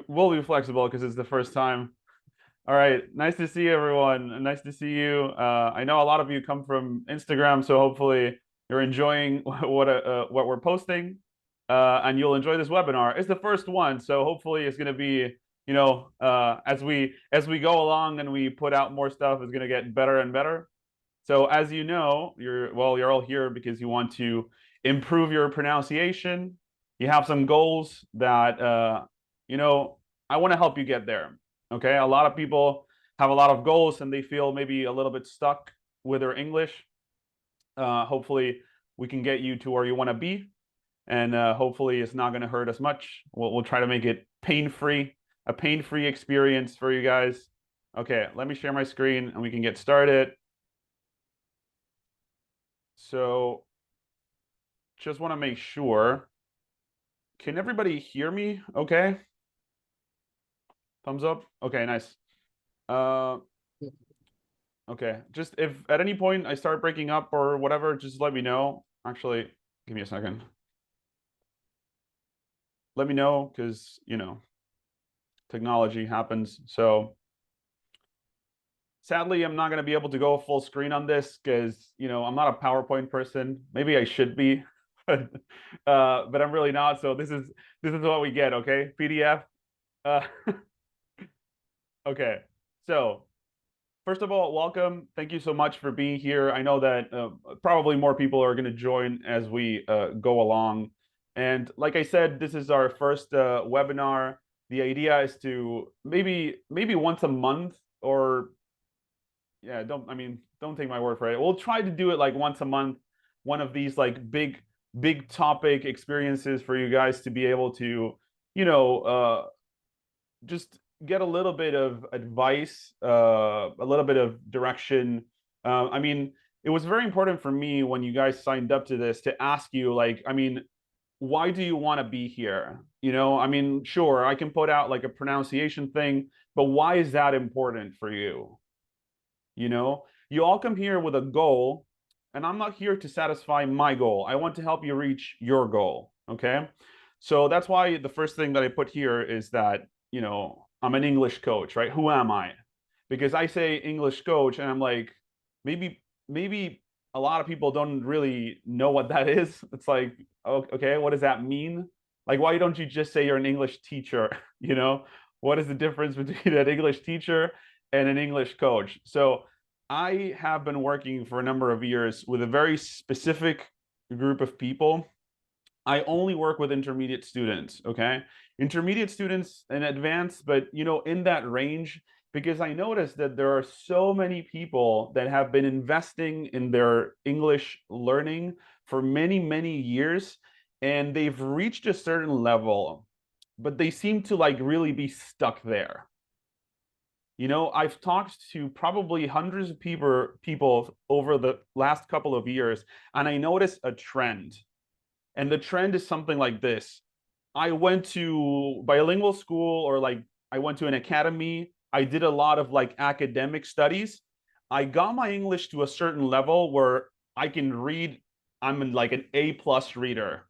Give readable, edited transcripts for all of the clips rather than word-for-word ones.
we'll be flexible because it's the first time. All right, nice to see everyone. Nice to see you. I know a lot of you come from Instagram, so hopefully you're enjoying what we're posting, and you'll enjoy this webinar. It's the first one, so hopefully it's going to be, as we go along and we put out more stuff, it's going to get better and better. So as you know, you're all here because you want to improve your pronunciation. You have some goals that I want to help you get there. Okay, a lot of people have a lot of goals and they feel maybe a little bit stuck with their English. Hopefully, we can get you to where you want to be, and hopefully, it's not going to hurt as much. We'll try to make it pain-free, a pain-free experience for you guys. Okay, let me share my screen and we can get started. So just want to make sure. Can everybody hear me okay? Thumbs up? Okay, nice. Okay, just if at any point I start breaking up or whatever, just let me know. Actually, give me a second. Let me know because, technology happens. So sadly, I'm not going to be able to go full screen on this because, I'm not a PowerPoint person. Maybe I should be, but I'm really not. So this is what we get, okay? PDF. Okay. So first of all, welcome. Thank you so much for being here. I know that probably more people are going to join as we go along. And like I said, this is our first webinar. The idea is to maybe once a month, or yeah, don't take my word for it. We'll try to do it like once a month, one of these like big topic experiences for you guys to be able to, just get a little bit of advice, a little bit of direction. It was very important for me when you guys signed up to this to ask you, like, why do you want to be here? Sure, I can put out like a pronunciation thing, but why is that important for you? You all come here with a goal, and I'm not here to satisfy my goal. I want to help you reach your goal. Okay. So that's why the first thing that I put here is that, I'm an English coach, right? Who am I? Because I say English coach, and I'm like, maybe a lot of people don't really know what that is. It's like, okay, what does that mean? Like, why don't you just say you're an English teacher? What is the difference between an English teacher and an English coach? So I have been working for a number of years with a very specific group of people. I only work with intermediate students, okay? Intermediate students and advanced, but in that range, because I noticed that there are so many people that have been investing in their English learning for many, many years, and they've reached a certain level, but they seem to like really be stuck there. I've talked to probably hundreds of people over the last couple of years, and I noticed a trend. And the trend is something like this. I went to bilingual school, or like I went to an academy. I did a lot of like academic studies. I got my English to a certain level where I can read. I'm like an A+ reader.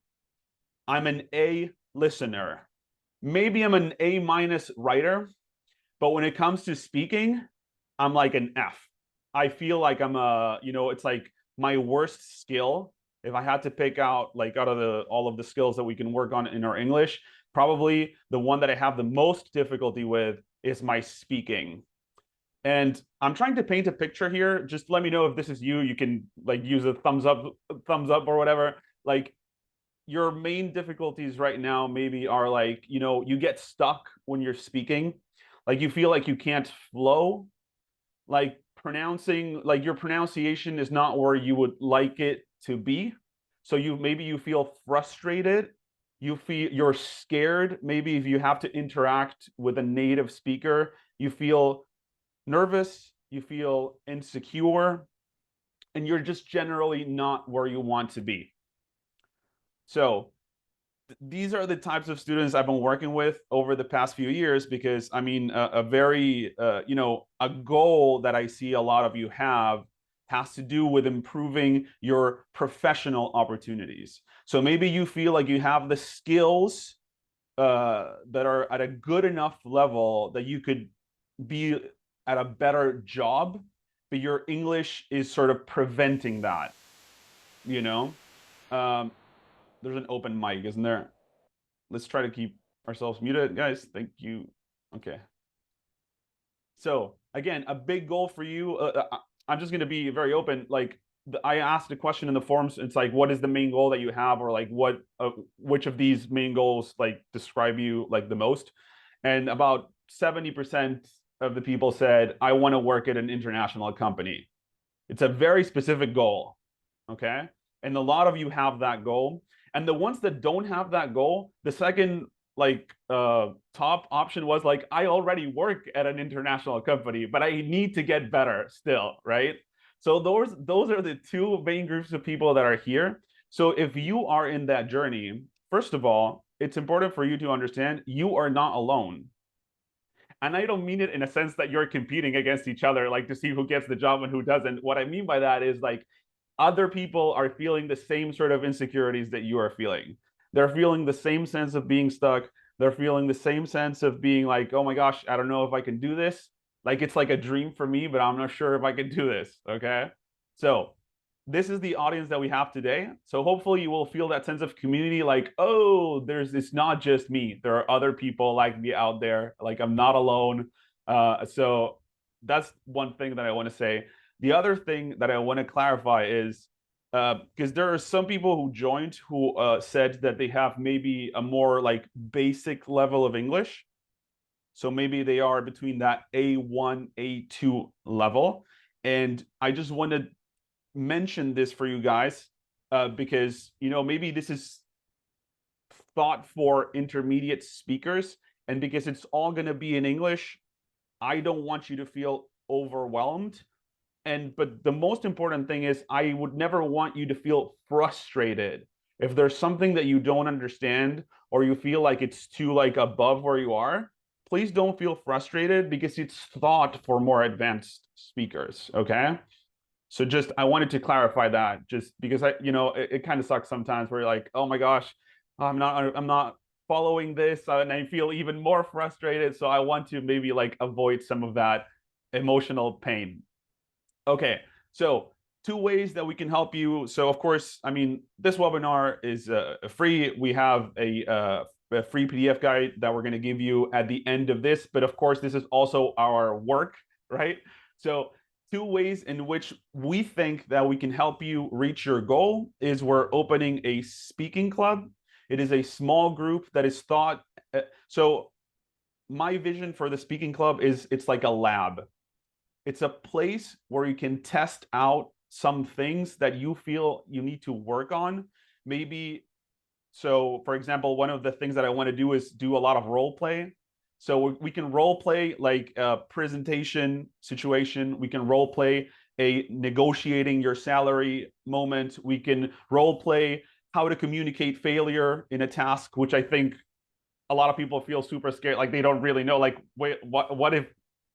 I'm an A listener. Maybe I'm an A- writer, but when it comes to speaking, I'm like an F. I feel like it's like my worst skill. If I had to pick out like out of all of the skills that we can work on in our English, probably the one that I have the most difficulty with is my speaking. And I'm trying to paint a picture here. Just let me know if this is you. You can like use a thumbs up or whatever. Like your main difficulties right now maybe are like, you get stuck when you're speaking. Like you feel like you can't flow. Like like your pronunciation is not where you would like it to be. So you feel frustrated. You're scared. Maybe if you have to interact with a native speaker, you feel nervous, you feel insecure, and you're just generally not where you want to be. So these are the types of students I've been working with over the past few years, because a very a goal that I see a lot of you have has to do with improving your professional opportunities. So maybe you feel like you have the skills, that are at a good enough level that you could be at a better job, but your English is sort of preventing that, you know? Um, there's an open mic, isn't there? Let's try to keep ourselves muted, guys. Thank you. Okay. So again, a big goal for you. I'm just going to be very open. Like I asked a question in the forums. It's like, what is the main goal that you have, or like which of these main goals like describe you like the most? And about 70% of the people said, I want to work at an international company. It's a very specific goal. Okay. And a lot of you have that goal. And the ones that don't have that goal, the second like top option was like, I already work at an international company, but I need to get better still, right? So those are the two main groups of people that are here. So if you are in that journey, first of all, it's important for you to understand you are not alone. And I don't mean it in a sense that you're competing against each other, like to see who gets the job and who doesn't. What I mean by that is like other people are feeling the same sort of insecurities that you are feeling. They're feeling the same sense of being stuck. They're feeling the same sense of being like, oh my gosh, I don't know if I can do this. Like it's like a dream for me, but I'm not sure if I can do this. Okay. So this is the audience that we have today. So hopefully you will feel that sense of community, like, oh, it's not just me. There are other people like me out there. Like I'm not alone. So that's one thing that I want to say. The other thing that I want to clarify is because there are some people who joined who said that they have maybe a more like basic level of English. So maybe they are between that A1, A2 level. And I just want to mention this for you guys because, you know, maybe this is thought for intermediate speakers. And because it's all going to be in English, I don't want you to feel overwhelmed. But the most important thing is I would never want you to feel frustrated. If there's something that you don't understand or you feel like it's too like above where you are, please don't feel frustrated because it's thought for more advanced speakers, okay? So just I wanted to clarify that just because it kind of sucks sometimes where you're like, oh my gosh, I'm not following this and I feel even more frustrated. So I want to maybe like avoid some of that emotional pain. Okay, so two ways that we can help you. So of course, I mean, this webinar is free. We have a free PDF guide that we're going to give you at the end of this. But of course, this is also our work, right? So two ways in which we think that we can help you reach your goal is we're opening a speaking club. It is a small group that is thought. So my vision for the speaking club is it's like a lab. It's a place where you can test out some things that you feel you need to work on. Maybe, so for example, one of the things that I want to do is do a lot of role play. So we can role play like a presentation situation. We can role play a negotiating your salary moment. We can role play how to communicate failure in a task, which I think a lot of people feel super scared, like they don't really know, like, wait,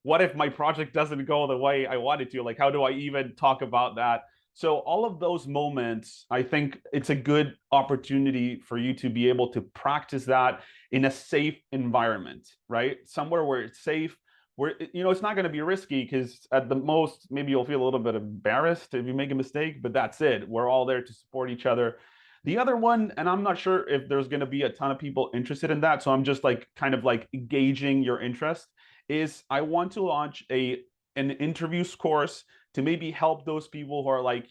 what if my project doesn't go the way I want it to? Like, how do I even talk about that? So all of those moments, I think it's a good opportunity for you to be able to practice that in a safe environment, right? Somewhere where it's safe, where it's not going to be risky because at the most, maybe you'll feel a little bit embarrassed if you make a mistake, but that's it. We're all there to support each other. The other one, and I'm not sure if there's going to be a ton of people interested in that, so I'm just like kind of like gauging your interest, is I want to launch an interviews course to maybe help those people who are like,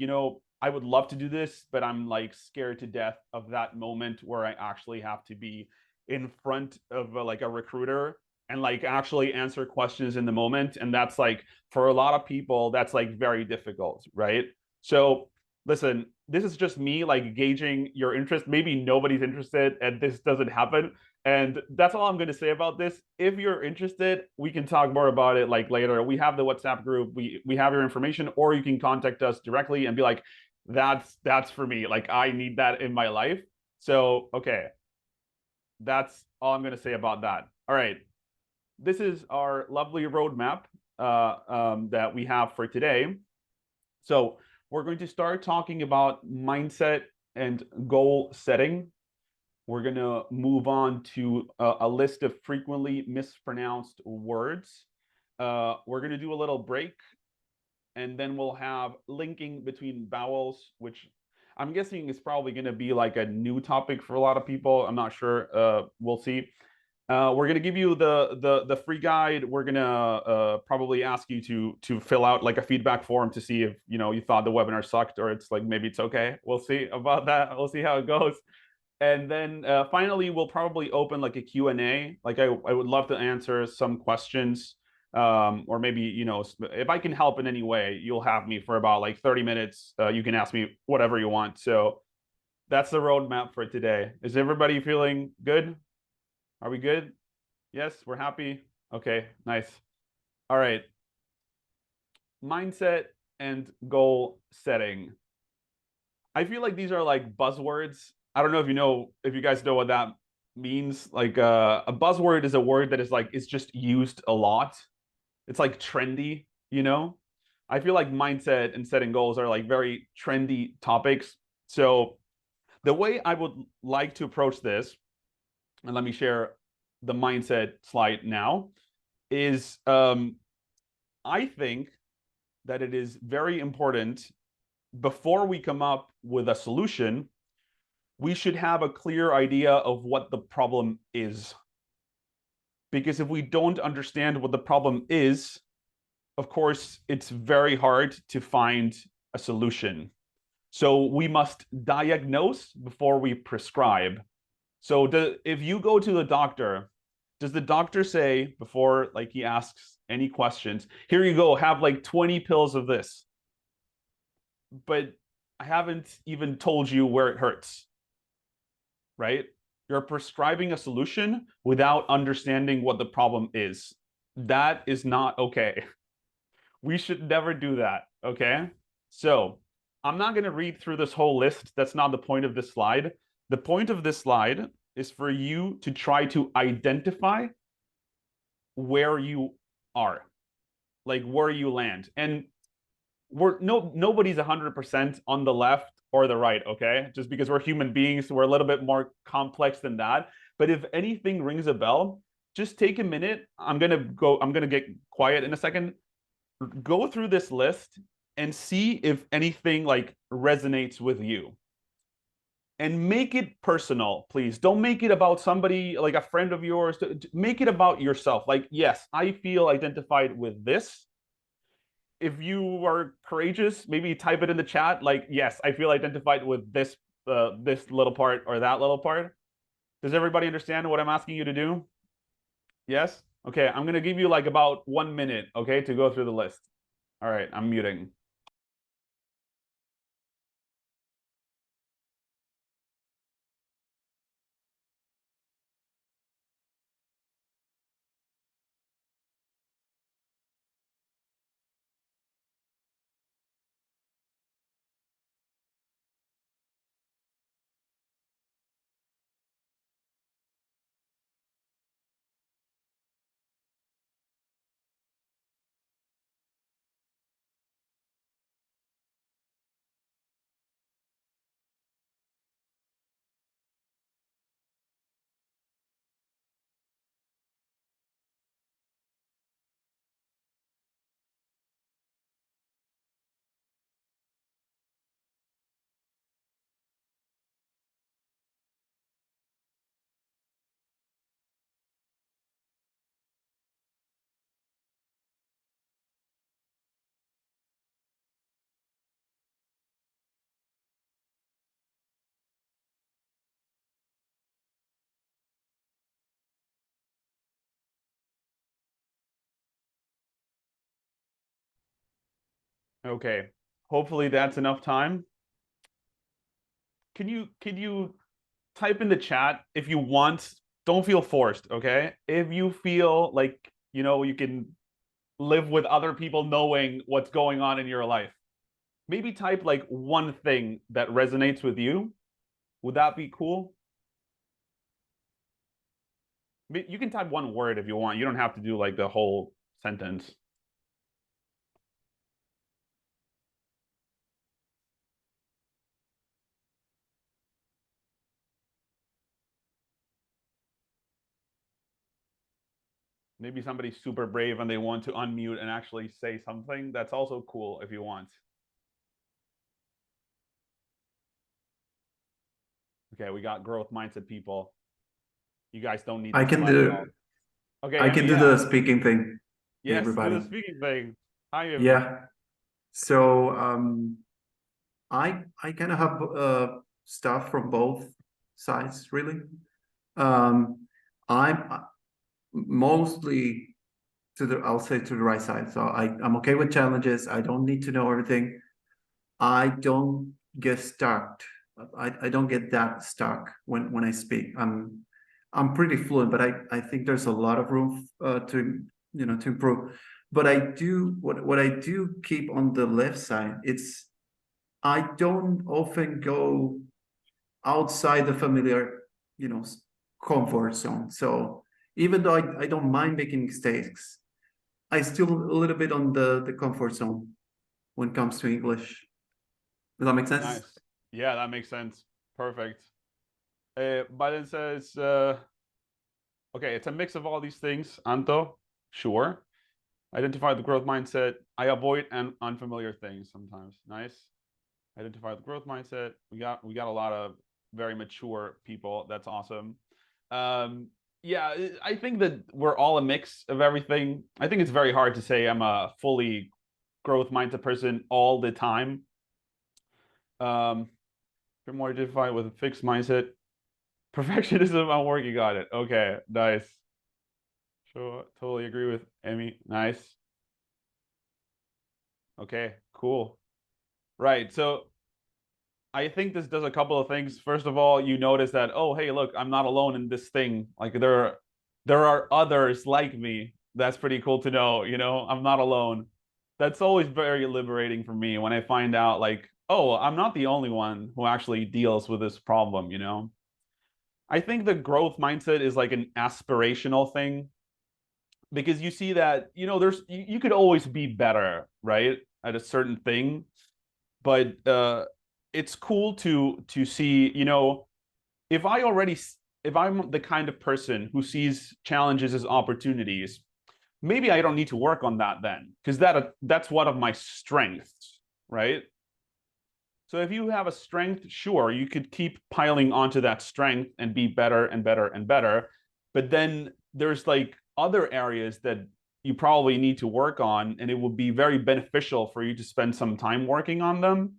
I would love to do this, but I'm like scared to death of that moment where I actually have to be in front of like a recruiter and like actually answer questions in the moment. And that's like, for a lot of people, that's like very difficult, right? So listen, this is just me like gauging your interest. Maybe nobody's interested and this doesn't happen. And that's all I'm going to say about this. If you're interested, we can talk more about it like later. We have the WhatsApp group. We have your information, or you can contact us directly and be like, that's for me. Like I need that in my life. So, okay. That's all I'm going to say about that. All right. This is our lovely roadmap that we have for today. So we're going to start talking about mindset and goal setting. We're going to move on to a list of frequently mispronounced words. We're going to do a little break, and then we'll have linking between vowels, which I'm guessing is probably going to be like a new topic for a lot of people. I'm not sure. We'll see. We're gonna give you the free guide. We're gonna probably ask you to fill out like a feedback form to see if you thought the webinar sucked, or it's like maybe it's okay. We'll see about that. We'll see how it goes. And then finally, we'll probably open like a Q&A. Like I would love to answer some questions, or maybe if I can help in any way, you'll have me for about like 30 minutes. You can ask me whatever you want. So that's the roadmap for today. Is everybody feeling good? Are we good? Yes, we're happy. Okay, nice. All right. Mindset and goal setting. I feel like these are like buzzwords. I don't know if you guys know what that means. Like a buzzword is a word that is like it's just used a lot. It's like trendy, you know? I feel like mindset and setting goals are like very trendy topics. So the way I would like to approach this, and let me share the mindset slide now, is I think that it is very important before we come up with a solution, we should have a clear idea of what the problem is. Because if we don't understand what the problem is, of course, it's very hard to find a solution. So we must diagnose before we prescribe. So if you go to the doctor, does the doctor say before like he asks any questions, here you go, have like 20 pills of this, but I haven't even told you where it hurts, right? You're prescribing a solution without understanding what the problem is. That is not okay. We should never do that, okay? So I'm not going to read through this whole list. That's not the point of this slide. The point of this slide is for you to try to identify where you are, like where you land. And nobody's 100% on the left or the right, okay? Just because we're human beings, we're a little bit more complex than that. But if anything rings a bell, just take a minute. I'm gonna get quiet in a second. Go through this list and see if anything like resonates with you. And make it personal, please. Don't make it about somebody like a friend of yours. Make it about yourself. Like, yes, I feel identified with this. If you are courageous, maybe type it in the chat. Like, yes, I feel identified with this little part or that little part. Does everybody understand what I'm asking you to do? Yes? Okay, I'm gonna give you like about 1 minute, okay, to go through the list. All right, I'm muting. Okay. Hopefully that's enough time. Can you type in the chat if you want? Don't feel forced, okay? If you feel like, you can live with other people knowing what's going on in your life. Maybe type like one thing that resonates with you. Would that be cool? You can type one word if you want. You don't have to do like the whole sentence. Maybe somebody's super brave and they want to unmute and actually say something. That's also cool if you want. Okay, we got growth mindset people. You guys don't need I this can class at all. do Okay, I can Emmy, do yeah. the speaking thing. Hey, Yes, do everybody. the speaking thing. Hi, Emmy. Yeah. So I kind of have stuff from both sides, really. Um, I'm mostly I'll say to the right side. So I'm okay with challenges. I don't need to know everything. I don't get stuck. I don't get that stuck when I speak. I'm pretty fluent, but I think there's a lot of room to to improve. But I do what I do keep on the left side. It's I don't often go outside the familiar, comfort zone. So even though I don't mind making mistakes, I still a little bit on the comfort zone when it comes to English. Does that make sense? Nice. Yeah, that makes sense. Perfect. Biden says, okay, it's a mix of all these things. Anto, sure. Identify the growth mindset. I avoid unfamiliar things sometimes. Nice. Identify the growth mindset. We got a lot of very mature people. That's awesome. Um, yeah, I think that we're all a mix of everything. I think it's very hard to say I'm a fully growth mindset person all the time. If you're more identified with a fixed mindset, perfectionism, I'm working on it. Okay, nice. Sure, totally agree with Emmy. Nice. Okay, cool. Right. So I think this does a couple of things. First of all, you notice that, oh, hey, look, I'm not alone in this thing. Like there are others like me. That's pretty cool to know, I'm not alone. That's always very liberating for me when I find out like, oh, I'm not the only one who actually deals with this problem. I think the growth mindset is like an aspirational thing because you see that, you could always be better, right? At a certain thing, but it's cool to see, if I already if I'm the kind of person who sees challenges as opportunities, maybe I don't need to work on that then, because that's one of my strengths, right? So if you have a strength, sure, you could keep piling onto that strength and be better and better and better. But then there's like other areas that you probably need to work on, and it would be very beneficial for you to spend some time working on them.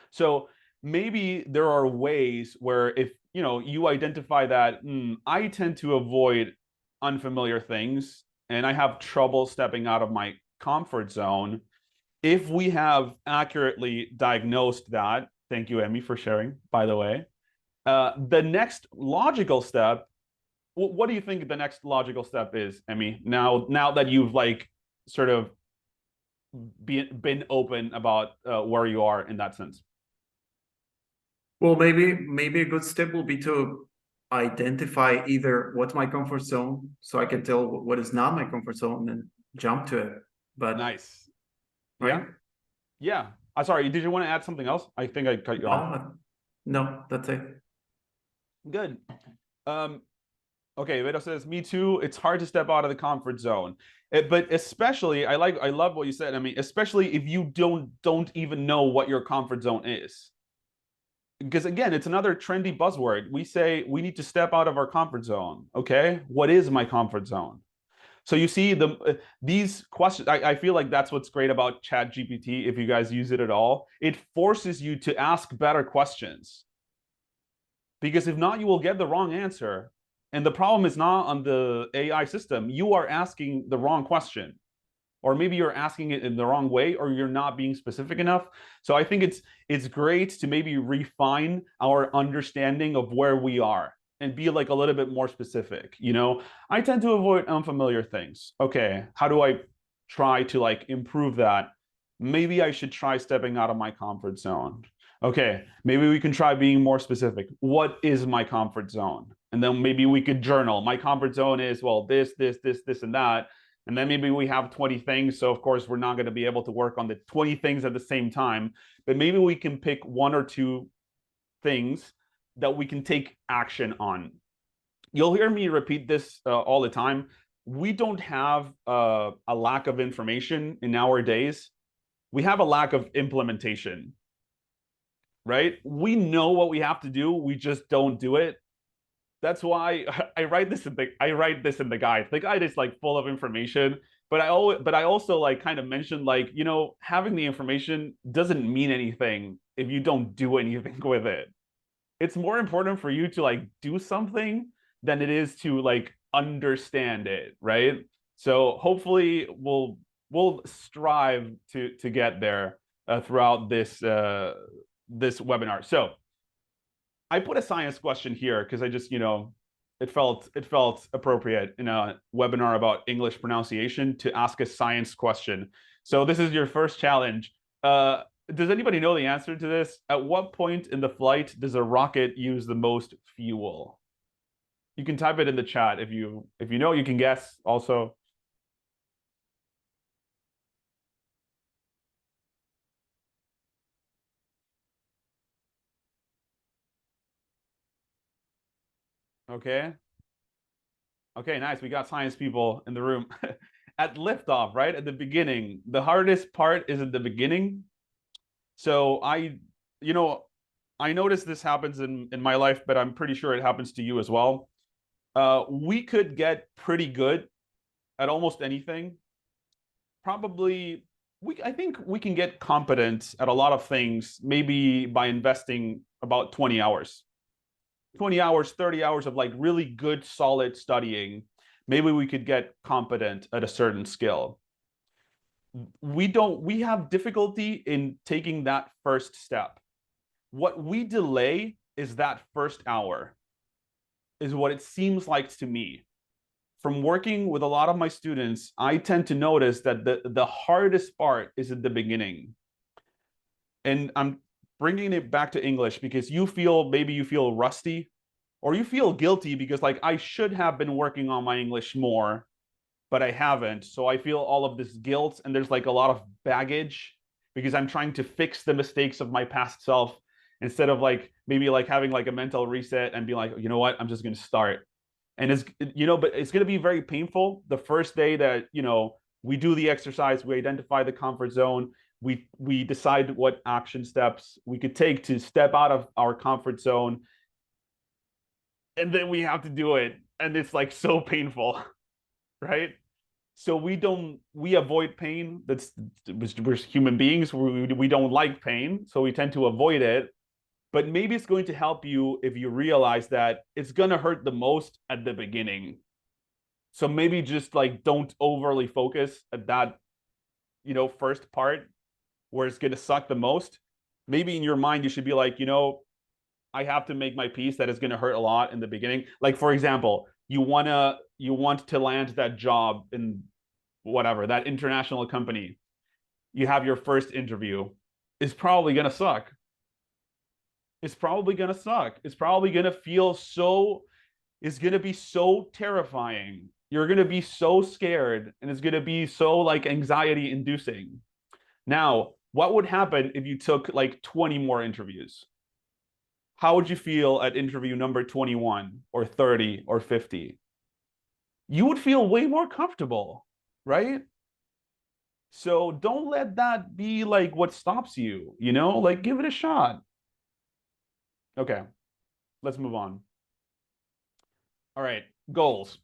So maybe there are ways where if you identify that I tend to avoid unfamiliar things and I have trouble stepping out of my comfort zone. If we have accurately diagnosed that, thank you, Emmy, for sharing, by the way. The next logical step, what do you think the next logical step is, Emmy? Now that you've like sort of been open about where you are in that sense. Well, maybe a good step will be to identify either what's my comfort zone, so I can tell what is not my comfort zone and jump to it. But Nice. right? Yeah. Yeah. I'm sorry. Did you want to add something else? I think I cut you off. No, that's it. Good. Um, okay, Vito says, me too. It's hard to step out of the comfort zone. But especially, I love what you said. I mean, especially if you don't even know what your comfort zone is. Because again, it's another trendy buzzword. We say we need to step out of our comfort zone. Okay, what is my comfort zone? So you see these questions. I feel like that's what's great about Chat GPT. If you guys use it at all, it forces you to ask better questions. Because if not, you will get the wrong answer. And the problem is not on the AI system. You are asking the wrong question, or maybe you're asking it in the wrong way, or you're not being specific enough. So I think it's great to maybe refine our understanding of where we are and be like a little bit more specific. I tend to avoid unfamiliar things. Okay, how do I try to like improve that? Maybe I should try stepping out of my comfort zone. Okay, maybe we can try being more specific. What is my comfort zone? And then maybe we could journal. My comfort zone is, well, this, and that. And then maybe we have 20 things. So, of course, we're not going to be able to work on the 20 things at the same time. But maybe we can pick one or two things that we can take action on. You'll hear me repeat this all the time. we don't have a lack of information in our days. We have a lack of implementation, right? We know what we have to do, we just don't do it. That's why I write this in the guide. The guide is like full of information, but I also like kind of mentioned like, having the information doesn't mean anything if you don't do anything with it. It's more important for you to like do something than it is to like understand it, right? So hopefully we'll strive to get there throughout this webinar. So I put a science question here because I just, it felt appropriate in a webinar about English pronunciation to ask a science question. So this is your first challenge. Does anybody know the answer to this? At what point in the flight does a rocket use the most fuel? You can type it in the chat if you know, you can guess also. Okay. Okay, nice. We got science people in the room. At liftoff, right? At the beginning. The hardest part is at the beginning. So you know, I notice this happens in my life, but I'm pretty sure it happens to you as well. We could get pretty good at almost anything. Probably, I think we can get competent at a lot of things, maybe by investing about 20 hours. 20 hours, 30 hours of like really good, solid studying. Maybe we could get competent at a certain skill. We have difficulty in taking that first step. What we delay is that first hour, is what it seems like to me. From working with a lot of my students, I tend to notice that the hardest part is at the beginning. And I'm bringing it back to English because maybe you feel rusty or you feel guilty because like I should have been working on my English more, but I haven't. So I feel all of this guilt and there's like a lot of baggage because I'm trying to fix the mistakes of my past self instead of like maybe like having like a mental reset and be like, you know what, I'm just going to start. And but it's going to be very painful the first day that, we do the exercise, we identify the comfort zone, we decide what action steps we could take to step out of our comfort zone, and then we have to do it, and it's like so painful, right? So we avoid pain. We're human beings. We don't like pain, so we tend to avoid it. But maybe it's going to help you if you realize that it's going to hurt the most at the beginning. So maybe just like don't overly focus at that, first part where it's going to suck the most. Maybe in your mind, you should be like, I have to make my peace that is going to hurt a lot in the beginning. Like, for example, you want to land that job in whatever, that international company. You have your first interview. It's probably going to suck. It's probably going to suck. It's probably going to feel it's going to be so terrifying. You're going to be so scared and it's going to be so like anxiety inducing. Now, what would happen if you took like 20 more interviews? How would you feel at interview number 21 or 30 or 50? You would feel way more comfortable, right? So don't let that be like what stops you, like give it a shot. Okay, let's move on. All right, goals.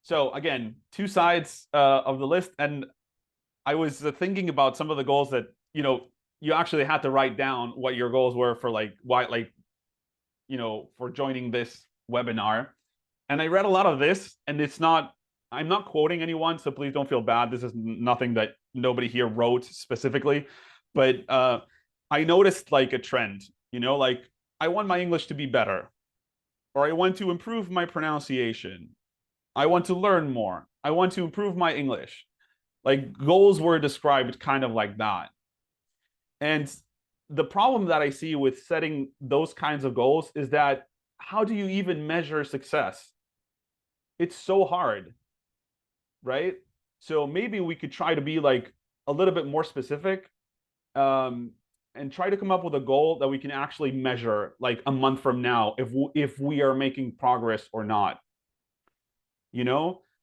So again, two sides of the list, and I was thinking about some of the goals that you actually had to write down what your goals were for like why like for joining this webinar. And I read a lot of this, and I'm not quoting anyone, so please don't feel bad. This is nothing that nobody here wrote specifically, but I noticed like a trend, like I want my English to be better, or I want to improve my pronunciation. I want to learn more. I want to improve my English. Like goals were described kind of like that. And the problem that I see with setting those kinds of goals is that how do you even measure success? It's so hard, right? So maybe we could try to be like a little bit more specific, and try to come up with a goal that we can actually measure like a month from now if we are making progress or not.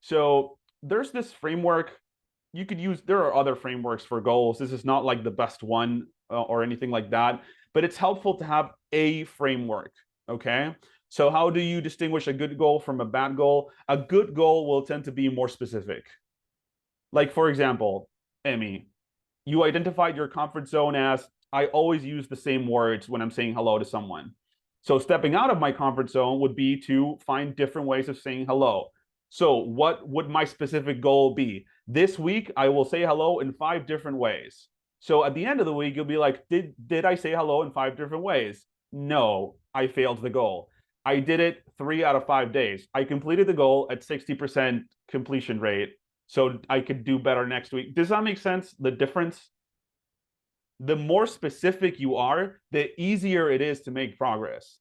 So there's this framework you could use. There are other frameworks for goals. This is not like the best one or anything like that, but it's helpful to have a framework. Okay. So how do you distinguish a good goal from a bad goal? A good goal will tend to be more specific. Like, for example, Emmy, you identified your comfort zone as I always use the same words when I'm saying hello to someone. So stepping out of my comfort zone would be to find different ways of saying hello. So what would my specific goal be? This week, I will say hello in 5 different ways. So at the end of the week, you'll be like, did I say hello in 5 different ways? No, I failed the goal. I did it 3 out of 5 days. I completed the goal at 60% completion rate. So I could do better next week. Does that make sense? The difference? The more specific you are, the easier it is to make progress.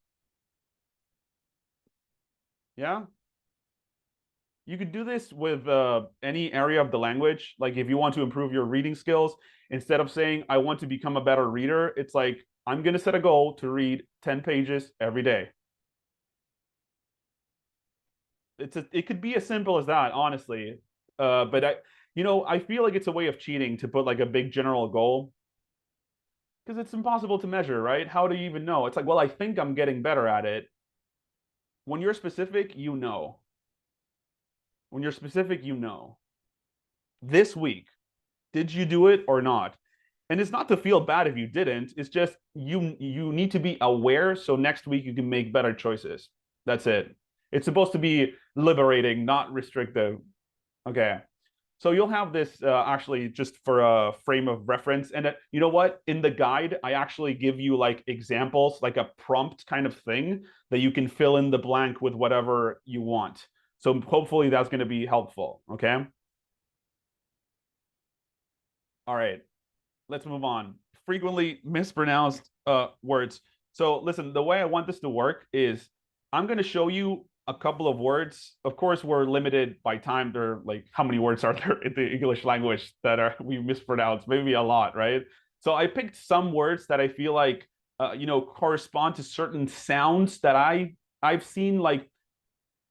Yeah. You could do this with any area of the language. Like if you want to improve your reading skills, instead of saying, I want to become a better reader, it's like, I'm going to set a goal to read 10 pages every day. It could be as simple as that, honestly. But I feel like it's a way of cheating to put like a big general goal because it's impossible to measure, right? How do you even know? It's like, well, I think I'm getting better at it. When you're specific, you know. When you're specific, you know. This week, did you do it or not? And it's not to feel bad if you didn't. It's just you need to be aware so next week you can make better choices. That's it. It's supposed to be liberating, not restrictive. Okay. So you'll have this actually just for a frame of reference. And you know what? In the guide, I actually give you like examples, like a prompt kind of thing that you can fill in the blank with whatever you want. So hopefully that's going to be helpful. Okay. All right. Let's move on. Frequently mispronounced words. So listen, the way I want this to work is I'm going to show you a couple of words. Of course, we're limited by time. There, like, how many words are there in the English language that are we mispronounce? Maybe a lot, right? So I picked some words that I feel like correspond to certain sounds that I've seen like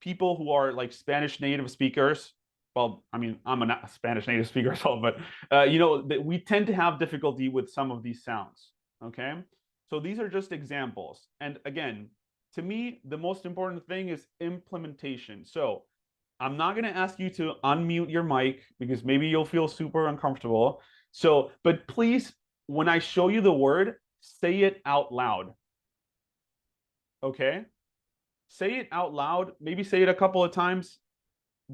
people who are like Spanish native speakers. Well, I mean, I'm a Spanish native speaker as well, but we tend to have difficulty with some of these sounds. Okay, so these are just examples. And again, to me, the most important thing is implementation. So I'm not going to ask you to unmute your mic because maybe you'll feel super uncomfortable. So, but please, when I show you the word, say it out loud. Okay? Say it out loud. Maybe say it a couple of times.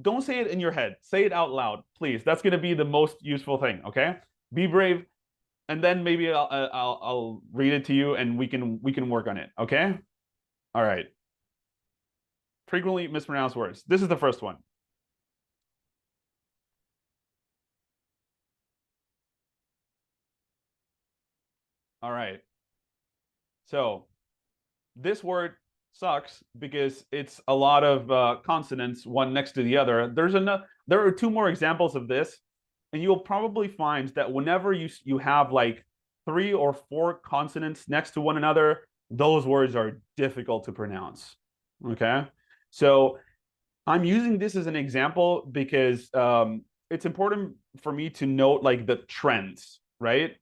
Don't say it in your head. Say it out loud, please. That's going to be the most useful thing. Okay? Be brave, and then maybe I'll read it to you, and we can work on it. Okay? All right. Frequently mispronounced words. This is the first one. All right. So this word sucks because it's a lot of consonants, one next to the other. There are 2 more examples of this, and you'll probably find that whenever you have like 3 or 4 consonants next to one another, those words are difficult to pronounce. Okay, so I'm using this as an example because it's important for me to note like the trends, right?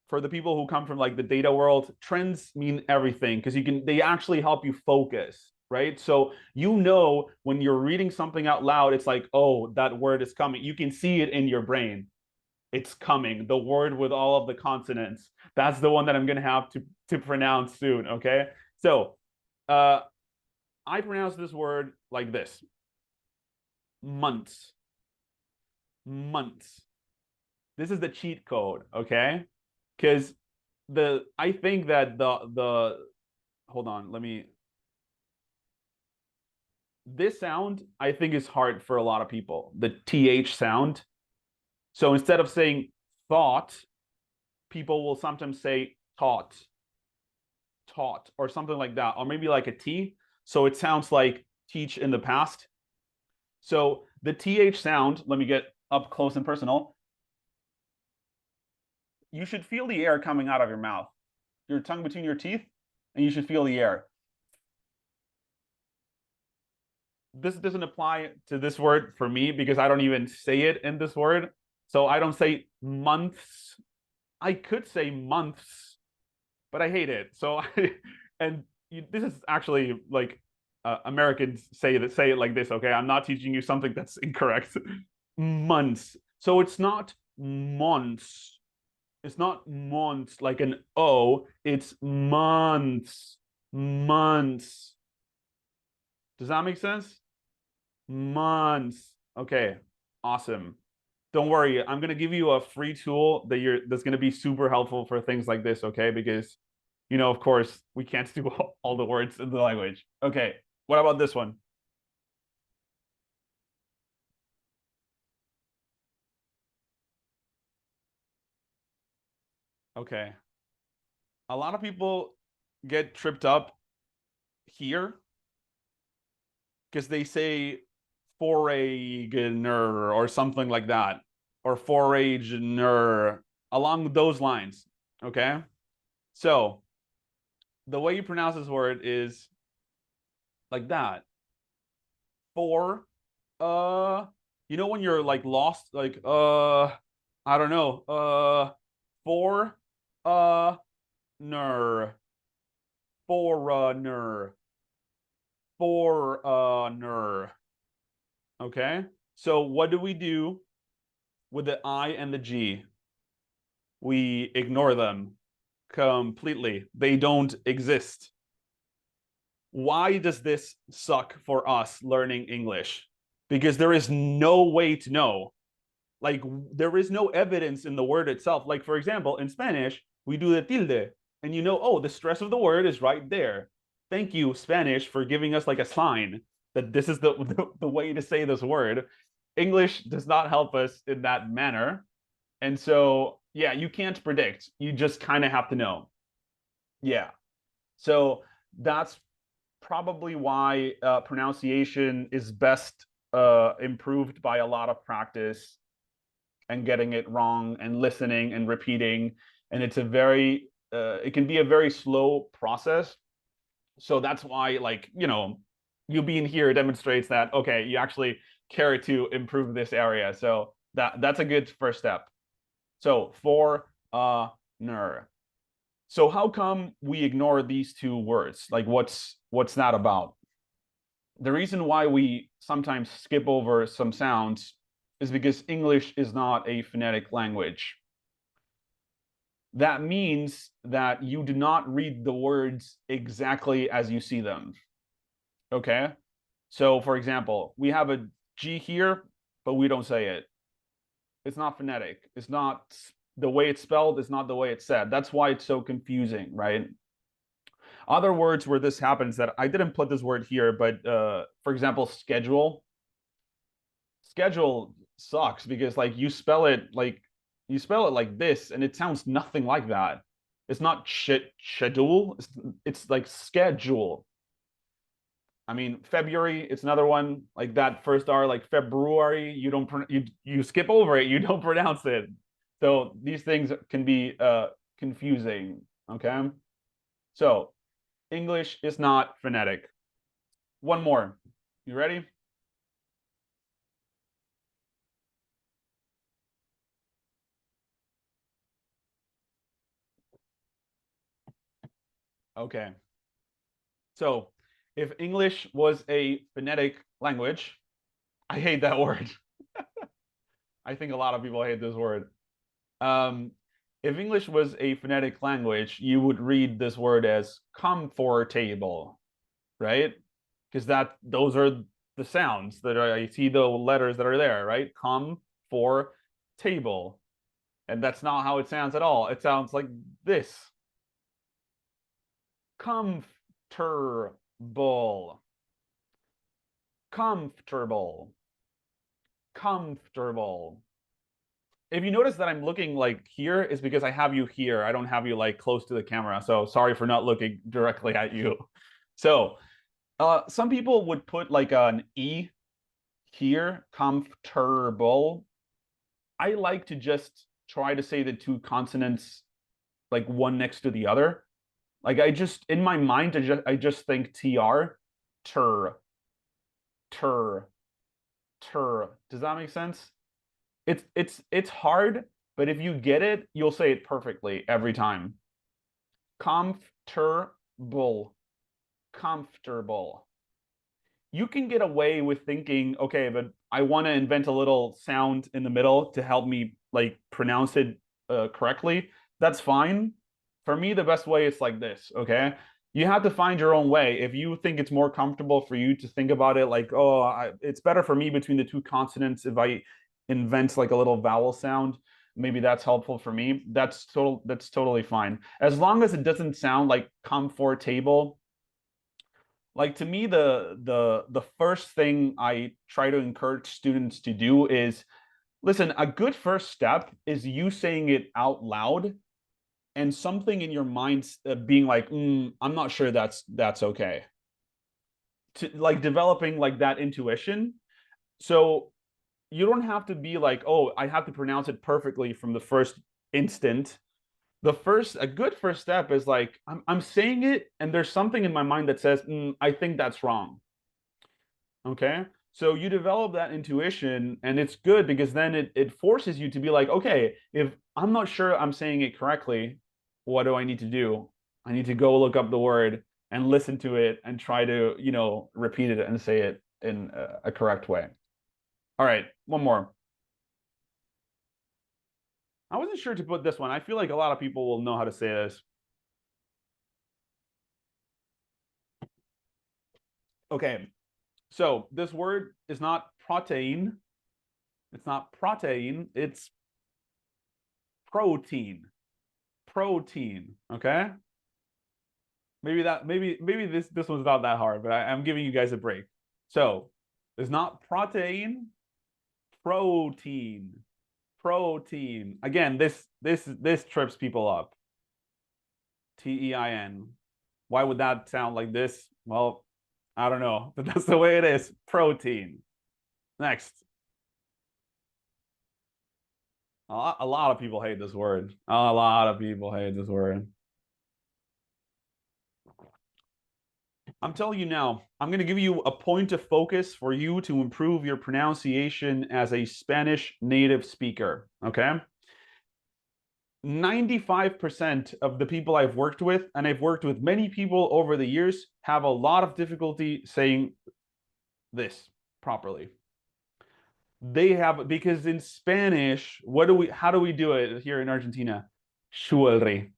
For the people who come from like the data world, trends mean everything because they actually help you focus, right? So when you're reading something out loud, it's like, oh, that word is coming. You can see it in your brain. It's coming. The word with all of the consonants. That's the one that I'm gonna have to pronounce soon. Okay. So I pronounce this word like this: months. Months. This is the cheat code, okay? Because I think that the hold on, this sound I think is hard for a lot of people, the th sound. So instead of saying thought, people will sometimes say taught or something like that, or maybe like a t, so it sounds like teach in the past. So the th sound, let me get up close and personal. You should feel the air coming out of your mouth, your tongue between your teeth, and you should feel the air. this doesn't apply to this word for me because I don't even say it in this word. So I don't say months. I could say months, but I hate it. So and this is actually like Americans say it like this. Okay, I'm not teaching you something that's incorrect. Months. So it's not months. It's not months like an O. It's months. Months. Does that make sense? Months. Okay, awesome. Don't worry, I'm gonna give you a free tool that's gonna be super helpful for things like this, okay? Because of course, we can't do all the words in the language. Okay, what about this one? Okay. A lot of people get tripped up here because they say foreigner or something like that, or foreigner along those lines. Okay. So the way you pronounce this word is like that. For, uh, when you're like lost, like, I don't know, for, ner, foreigner, foreigner. Okay. So what do we do with the I and the G? We ignore them completely. They don't exist. Why does this suck for us learning English? Because there is no way to know. Like, there is no evidence in the word itself. Like, for example, in Spanish, we do the tilde, and oh, the stress of the word is right there. Thank you, Spanish, for giving us like a sign that this is the way to say this word. English does not help us in that manner. And so, yeah, you can't predict. You just kind of have to know. Yeah. So that's probably why pronunciation is best improved by a lot of practice and getting it wrong and listening and repeating. And it can be a very slow process. So that's why, like, you being here demonstrates that, okay, you actually care to improve this area. So that's a good first step. So for ner. So how come we ignore these two words? Like, what's that about? The reason why we sometimes skip over some sounds is because English is not a phonetic language. That means that you do not read the words exactly as you see them. Okay? So, for example, we have a G here, but we don't say it. It's not phonetic. It's not the way it's spelled, is not the way it's said. That's why it's so confusing, right? Other words where this happens that I didn't put this word here, but for example, schedule. Schedule sucks because like you spell it like this, and it sounds nothing like that. It's not schedule. It's like schedule. I mean, February, it's another one like that first R, like February. You don't you skip over it. You don't pronounce it. So these things can be confusing. Okay, so English is not phonetic. One more. You ready? Okay. So if English was a phonetic language, I hate that word. I think a lot of people hate this word. Um, if English was a phonetic language, you would read this word as comfortable, right? Because those are the sounds that are, you see the letters that are there, right? Come for table. And that's not how it sounds at all. It sounds like this. Comfortable. Comfortable. Comfortable. If you notice that I'm looking like here, is because I have you here. I don't have you like close to the camera. So sorry for not looking directly at you. So some people would put like an E here, comfortable. I like to just try to say the two consonants like one next to the other. Like I just in my mind, I just think tr, tur, tur. Does that make sense? It's hard, but if you get it, you'll say it perfectly every time. Comfortable. Comfortable. You can get away with thinking, okay, but I want to invent a little sound in the middle to help me like pronounce it correctly. That's fine. For me, the best way is like this, okay? You have to find your own way. If you think it's more comfortable for you to think about it like, oh, it's better for me between the two consonants if I invent like a little vowel sound, maybe that's helpful for me. That's totally fine. As long as it doesn't sound like comfortable. Like to me, the first thing I try to encourage students to do is listen, a good first step is you saying it out loud and something in your mind being like, I'm not sure that's okay. To like developing like that intuition. So you don't have to be like, oh, I have to pronounce it perfectly from the first instant. A good first step is like, I'm saying it and there's something in my mind that says, I think that's wrong. Okay. So you develop that intuition and it's good because then it forces you to be like, okay, if I'm not sure I'm saying it correctly, what do I need to do? I need to go look up the word and listen to it and try to, repeat it and say it in a correct way. All right, one more. I wasn't sure to put this one. I feel like a lot of people will know how to say this. Okay, so this word is not protein. It's not protein. It's protein. Protein. Okay. Maybe this one's not that hard, but I'm giving you guys a break. So it's not protein. Protein. Protein. Again, this trips people up. Tein. Why would that sound like this? Well, I don't know, but that's the way it is. Protein. Next. A lot of people hate this word. A lot of people hate this word. I'm telling you now, I'm going to give you a point of focus for you to improve your pronunciation as a Spanish native speaker. Okay. 95% of the people I've worked with, and I've worked with many people over the years, have a lot of difficulty saying this properly. They have, because in Spanish, how do we do it here in Argentina? Jewelry.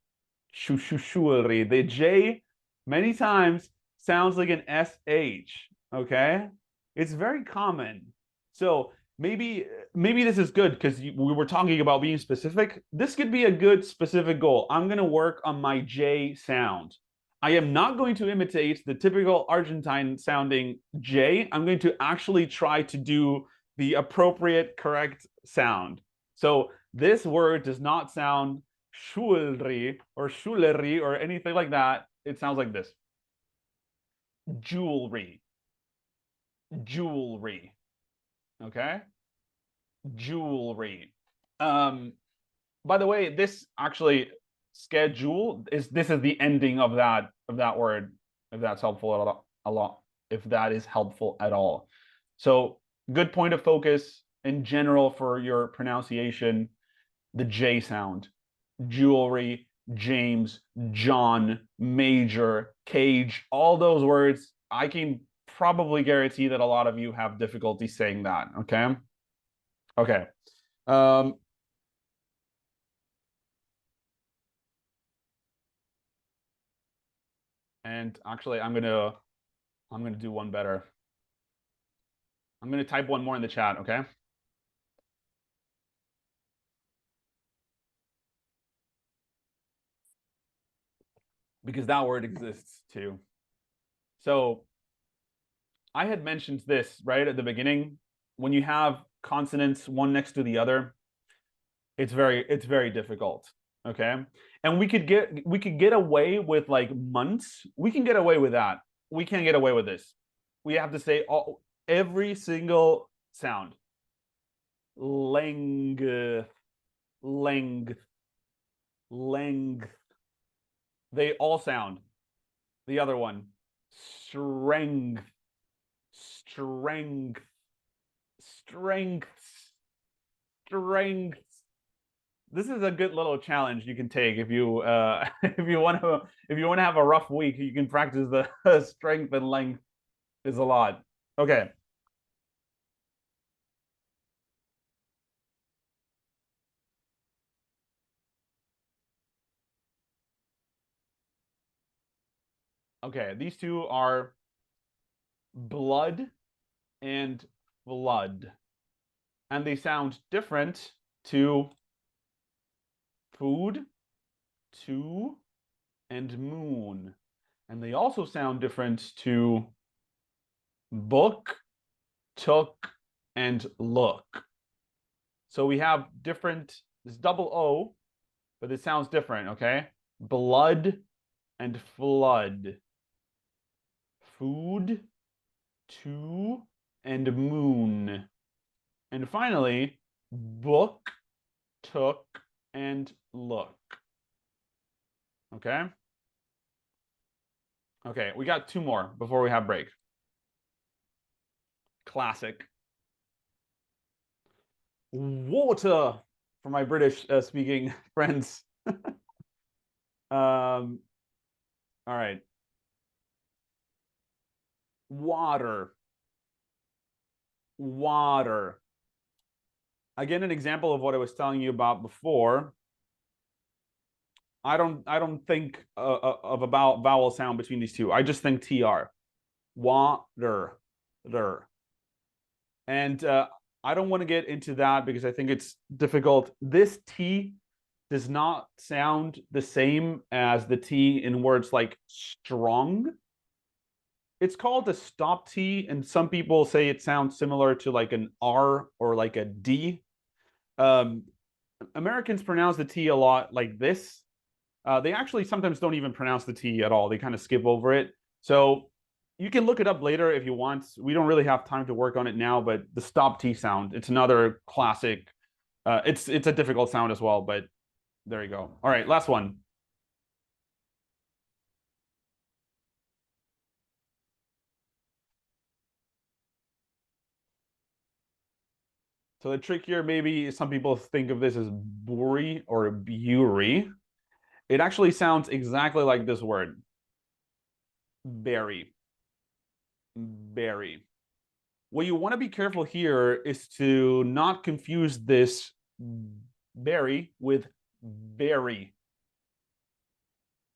Jewelry. The J many times sounds like an SH. Okay. It's very common. So maybe this is good because we were talking about being specific. This could be a good specific goal. I'm going to work on my J sound. I am not going to imitate the typical Argentine sounding J. I'm going to actually try to do the appropriate, correct sound. So this word does not sound jewelry or anything like that. It sounds like this. Jewelry. Jewelry. Okay? Jewelry. By the way, this actually schedule is this is the ending of that word, if that's helpful a lot, if that is helpful at all. So good point of focus in general for your pronunciation, the J sound. Jewelry, James, John, Major, Cage, all those words, I can probably guarantee that a lot of you have difficulty saying that. Okay. Okay. Um, and actually, I'm gonna do one better. I'm gonna type one more in the chat. Okay. Because that word exists too. So I had mentioned this right at the beginning. When you have consonants one next to the other, it's very difficult. Okay. And we could get away with like months. We can get away with that. We can't get away with this. We have to say every single sound. Length, length, length. They all sound. The other one. Strength, strength, strengths, strengths. This is a good little challenge you can take if you if you want to have a rough week, you can practice the strength and length is a lot. Okay. Okay, these two are blood and flood. And they sound different to food, to, and moon. And they also sound different to book, took, and look. So we have different, this double O, but it sounds different, okay? Blood and flood. Food, to, and moon. And finally, book, took, and look. Okay? Okay, we got two more before we have break. Classic. Water for my British speaking friends. All right. Water. Water. Again, an example of what I was telling you about before. I don't think of a vowel sound between these two. I just think tr. Water. There. And I don't want to get into that because I think it's difficult. This T does not sound the same as the T in words like strong. It's called a stop T, and some people say it sounds similar to like an R or like a D. Um, Americans pronounce the T a lot like this. They actually sometimes don't even pronounce the T at all. They kind of skip over it. So you can look it up later if you want. We don't really have time to work on it now, but the stop T sound, it's another classic. It's a difficult sound as well, but there you go. All right, last one. So the trick here, maybe some people think of this as buri or buri. It actually sounds exactly like this word. Berry. Berry. What you want to be careful here is to not confuse this berry with berry.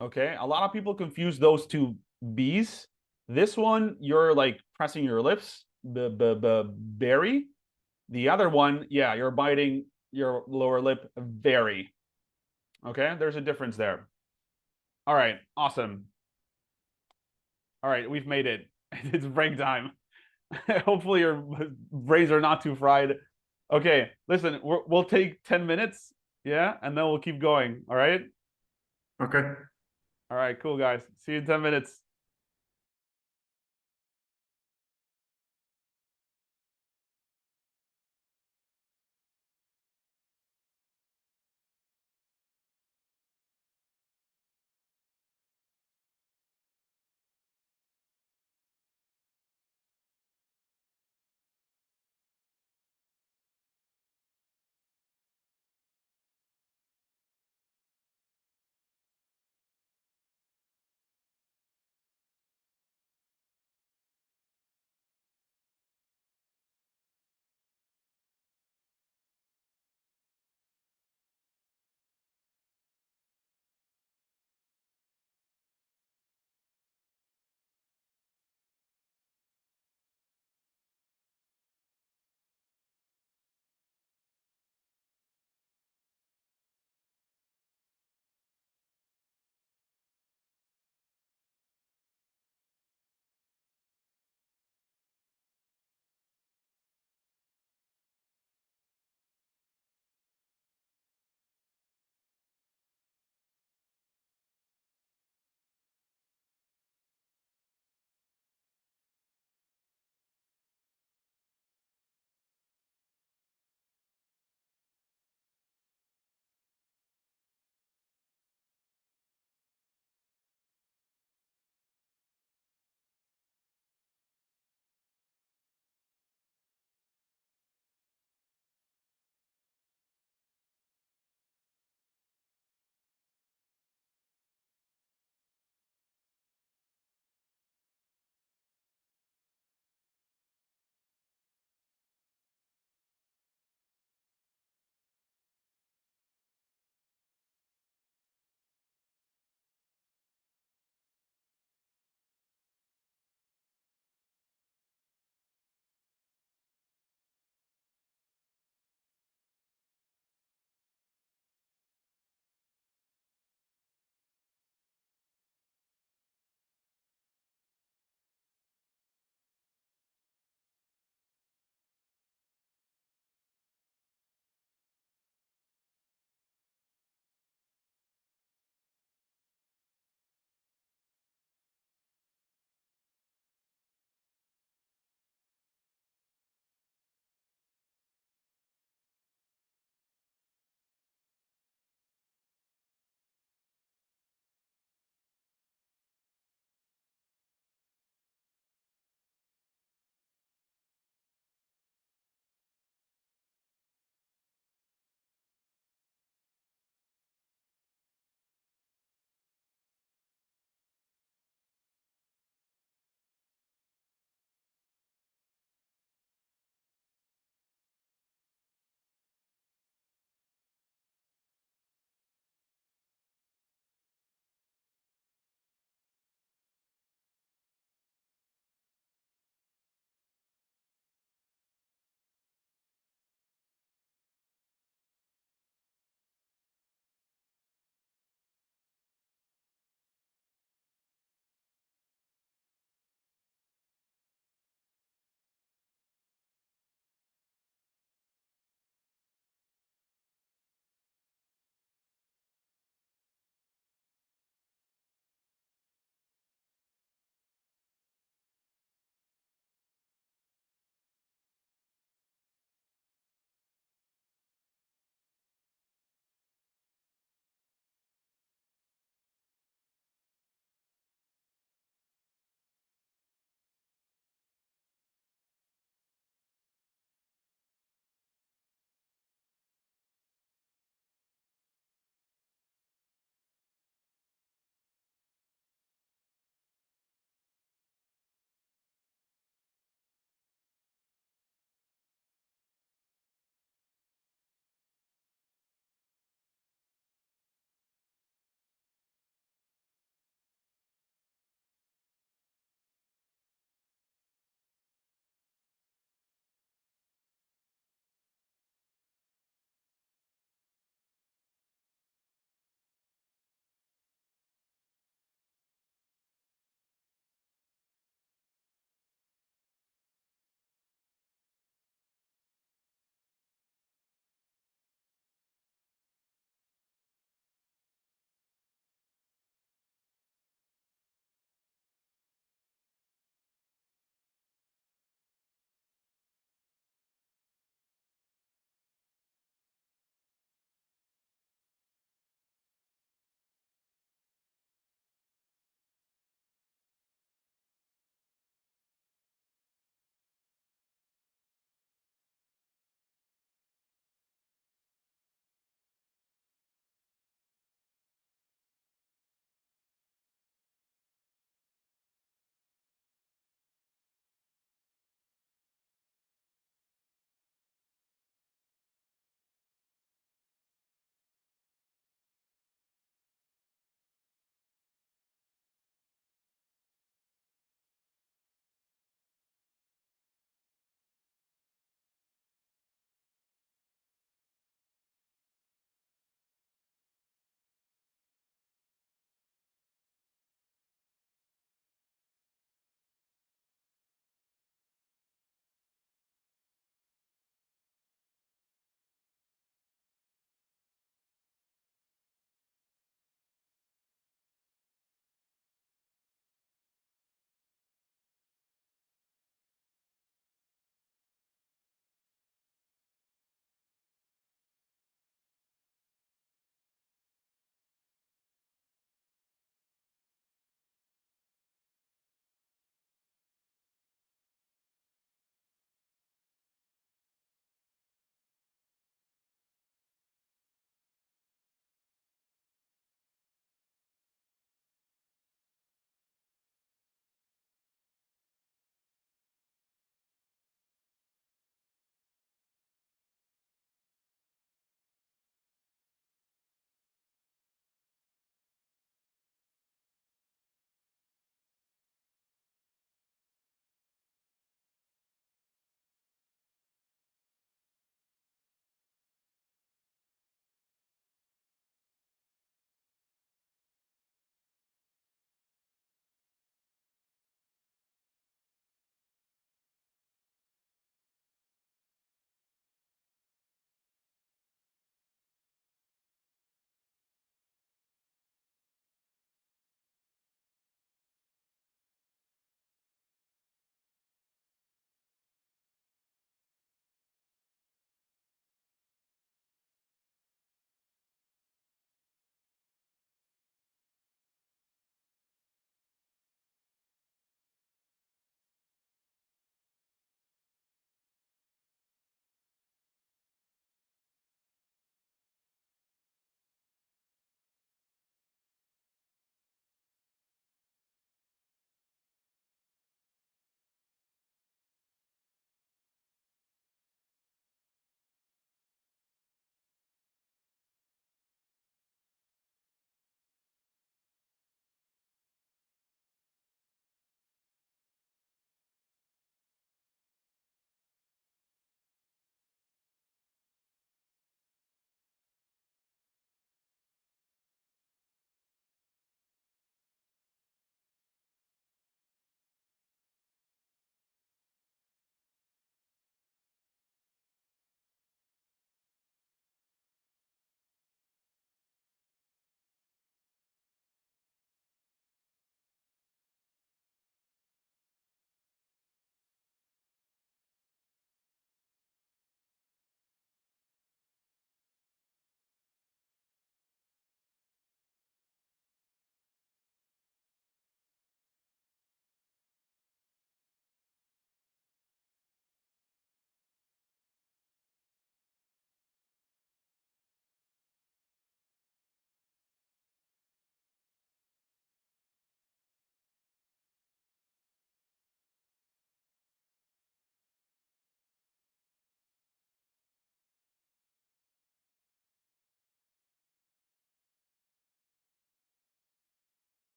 Okay, a lot of people confuse those two B's. This one, you're like pressing your lips, berry. The other one, yeah, you're biting your lower lip very. Okay, there's a difference there. All right, awesome. All right, we've made it. It's break time. Hopefully your brains are not too fried. Okay, listen, we'll take 10 minutes, yeah, and then we'll keep going. All right. Okay. All right, cool, guys. See you in 10 minutes.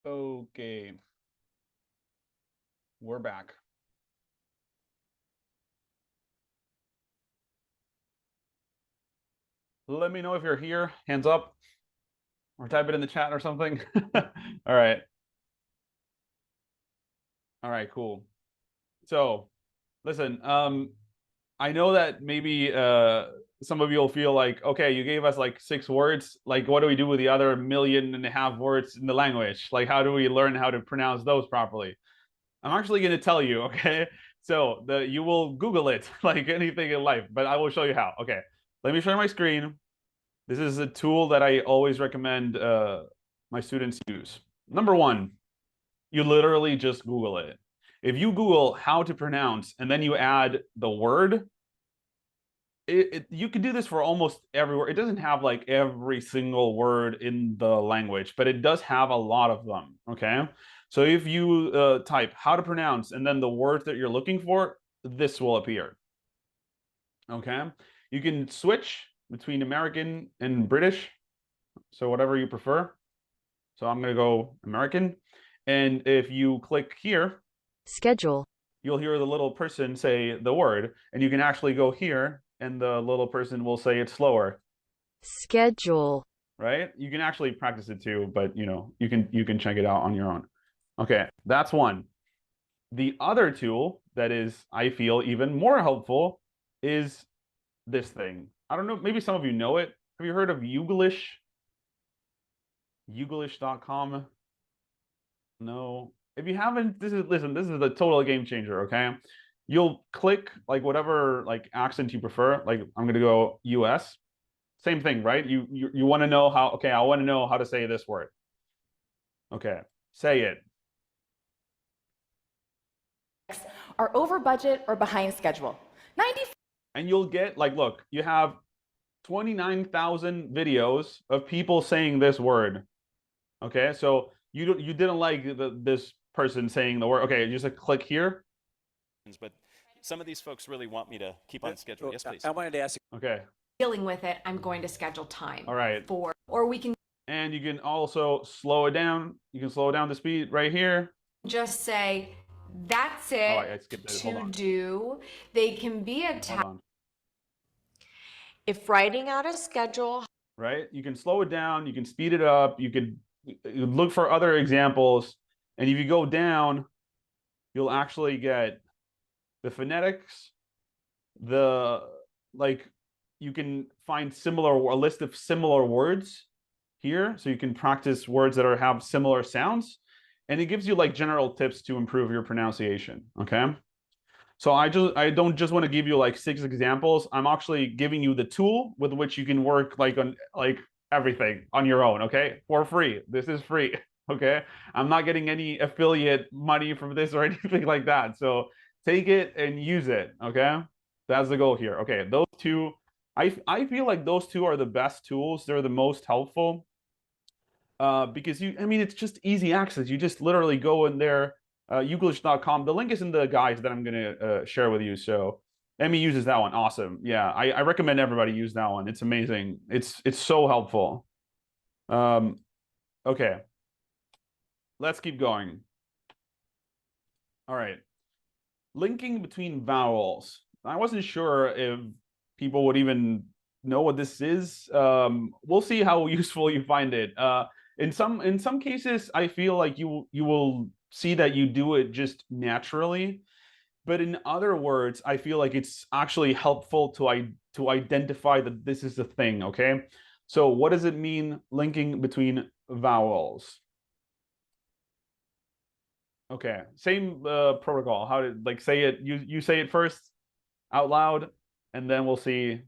Okay. We're back. Let me know if you're here. Hands up. Or type it in the chat or something. All right. All right, cool. So listen, I know that maybe some of you will feel like, okay, you gave us like 6 words. Like, what do we do with the other 1.5 million words in the language? Like, how do we learn how to pronounce those properly? I'm actually going to tell you, okay? So you will Google it like anything in life, but I will show you how. Okay, let me share my screen. This is a tool that I always recommend my students use. Number one, you literally just Google it. If you Google how to pronounce and then you add the word, you can do this for almost every word. It doesn't have like every single word in the language, but it does have a lot of them. Okay. So if you type how to pronounce and then the words that you're looking for, this will appear. Okay. You can switch between American and British. So whatever you prefer. So I'm going to go American. And if you click here, schedule, you'll hear the little person say the word, and you can actually go here and the little person will say it slower. schedule, Right? You can actually practice it too, but you can check it out on your own. Okay, that's one. The other tool that is, I feel, even more helpful is this thing. I don't know, maybe some of you know it. Have you heard of Youglish? Youglish.com? No. If you haven't, this is a total game changer, okay? You'll click like whatever like accent you prefer. Like I'm gonna go US. Same thing, right? You want to know how, okay, I want to know how to say this word. Okay, say it. Are over budget or behind schedule. 90. And you'll get like, look, you have 29,000 videos of people saying this word. Okay, so you didn't like this person saying the word. Okay, you just click here. But some of these folks really want me to keep on schedule. Yes, please. I wanted to ask. Okay. Dealing with it, I'm going to schedule time. All right. Or we can. And you can also slow it down. You can slow down the speed right here. Just say, that's it. Oh, I skipped it. Hold on. Do. They can be a Hold on. if writing out a schedule, right? You can slow it down. You can speed it up. You could look for other examples. And if you go down, you'll actually get the phonetics, you can find a list of similar words here. So you can practice words that have similar sounds. And it gives you like general tips to improve your pronunciation, okay? So I don't just want to give you like 6 examples. I'm actually giving you the tool with which you can work like on like everything on your own, okay? For free. This is free, okay? I'm not getting any affiliate money from this or anything like that. So take it and use it, okay? That's the goal here. Okay, those two, I feel like those two are the best tools. They're the most helpful because it's just easy access. You just literally go in there, Youglish.com. The link is in the guides that I'm going to share with you. So Emmy uses that one. Awesome. Yeah, I recommend everybody use that one. It's amazing. It's so helpful. Okay. Let's keep going. All right. Linking between vowels. I wasn't sure if people would even know what this is. We'll see how useful you find it. In some cases, I feel like you will see that you do it just naturally, but in other words, I feel like it's actually helpful to identify that this is the thing. Okay, so what does it mean linking between vowels? Okay, same protocol. How to like say it? You say it first out loud, and then we'll see.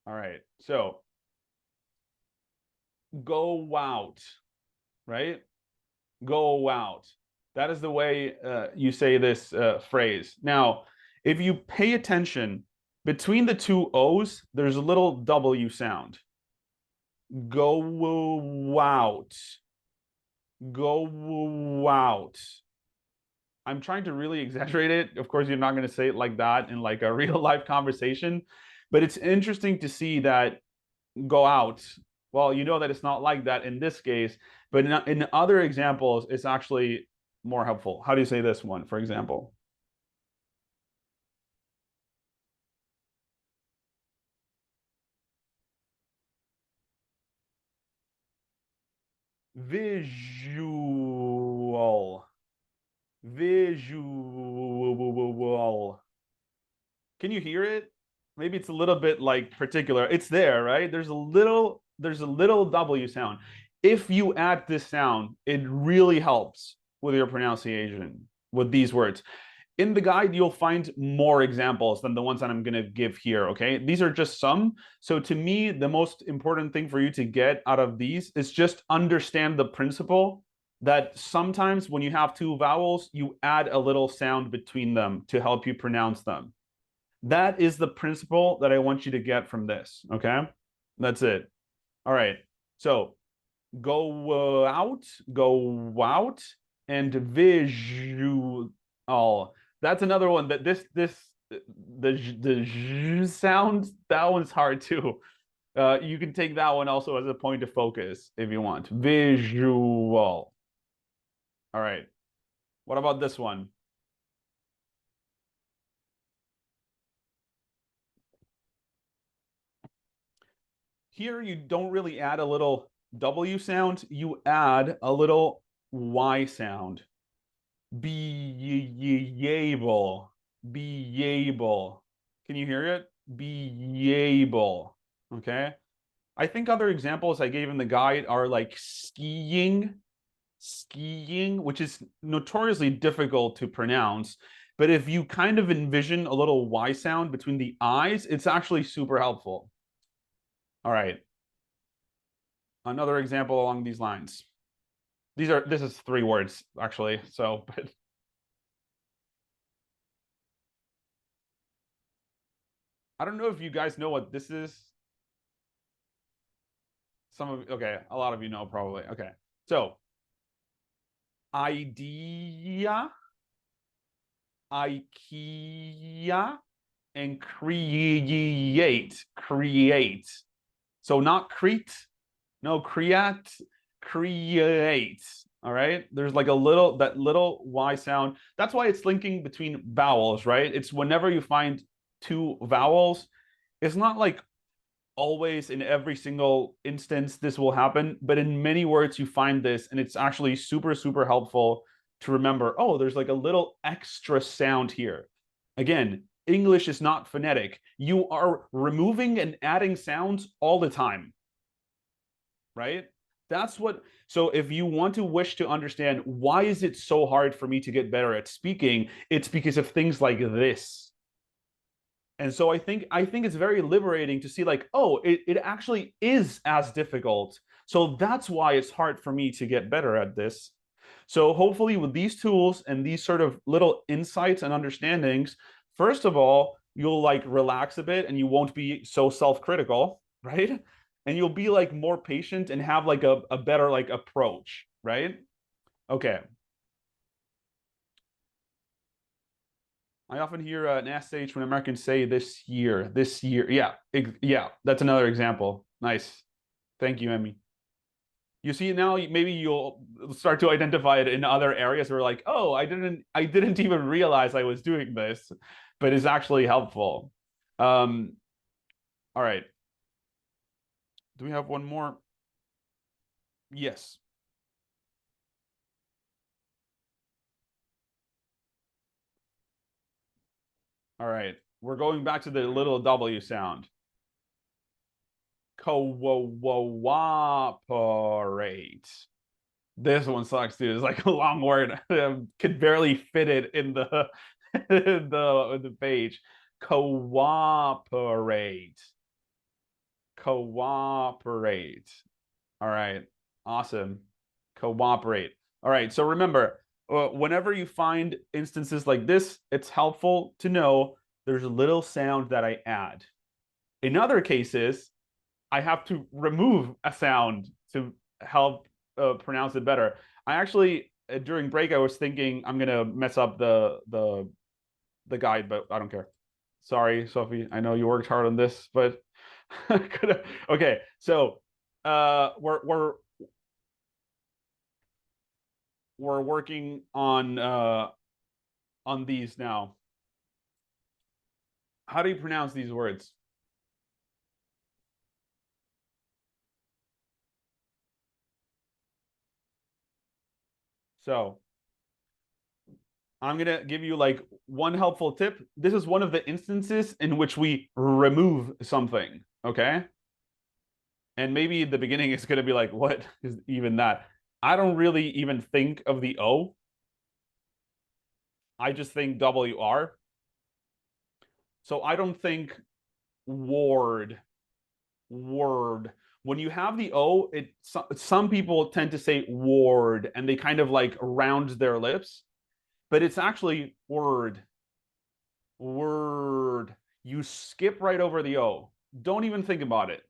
All right, so go out, right? Go out. That is the way you say this phrase. Now, if you pay attention, between the two O's, there's a little W sound. Go out. Go out. I'm trying to really exaggerate it. Of course, you're not going to say it like that in like a real life conversation, but it's interesting to see that go out Well, you know that it's not like that in this case, but in other examples, it's actually more helpful. How do you say this one, for example? Visual. Visual. Can you hear it? Maybe it's a little bit like particular. It's there, right? There's a little W sound. If you add this sound, it really helps with your pronunciation with these words. In the guide, you'll find more examples than the ones that I'm going to give here, okay? These are just some. So to me, the most important thing for you to get out of these is just understand the principle that sometimes when you have two vowels, you add a little sound between them to help you pronounce them. That is the principle that I want you to get from this, okay? That's it. All right. So go out, and visual. That's another one that the j sound, that one's hard too. You can take that one also as a point of focus if you want. Visual. All right. What about this one? Here you don't really add a little W sound, you add a little Y sound. Be able. Be able. Can you hear it? Be able. Okay. I think other examples I gave in the guide are like skiing, which is notoriously difficult to pronounce. But if you kind of envision a little Y sound between the I's, it's actually super helpful. All right. Another example along these lines. This is 3 words actually. So, but I don't know if you guys know what this is. Okay, a lot of you know probably. Okay. So, idea, IKEA, and create. So not create, no, create. All right. There's like that little Y sound. That's why it's linking between vowels, right? It's whenever you find 2 vowels, it's not like always in every single instance this will happen, but in many words you find this, and it's actually super, super helpful to remember, oh, there's like a little extra sound here. Again, English is not phonetic. You are removing and adding sounds all the time, right? So if you want to wish to understand why is it so hard for me to get better at speaking, it's because of things like this. And so I think it's very liberating to see like, oh, it actually is as difficult. So that's why it's hard for me to get better at this. So hopefully with these tools and these sort of little insights and understandings, first of all, you'll like relax a bit and you won't be so self-critical, right? And you'll be like more patient and have like a better like approach, right? Okay. I often hear an SH when Americans say this year. Yeah, yeah, that's another example. Nice. Thank you, Emmy. You see now, maybe you'll start to identify it in other areas where like, oh, I didn't even realize I was doing this, but it's actually helpful. All right. Do we have one more? Yes. All right. We're going back to the little W sound. Cooperate. This one sucks too. It's like a long word. I could barely fit it in the in the page. Cooperate. Cooperate. All right. Awesome. Cooperate. All right. So remember, whenever you find instances like this, it's helpful to know there's a little sound that I add. In other cases, I have to remove a sound to help pronounce it better. I actually during break I was thinking I'm gonna mess up the guide, but I don't care. Sorry, Sophie. I know you worked hard on this, but okay. So we're working on these now. How do you pronounce these words? So I'm going to give you like one helpful tip. This is one of the instances in which we remove something, okay? And maybe the beginning is going to be like, what is even that? I don't really even think of the O. I just think WR. So I don't think ward. When you have the O, some people tend to say ward and they kind of like round their lips, but it's actually word. You skip right over the O. Don't even think about it.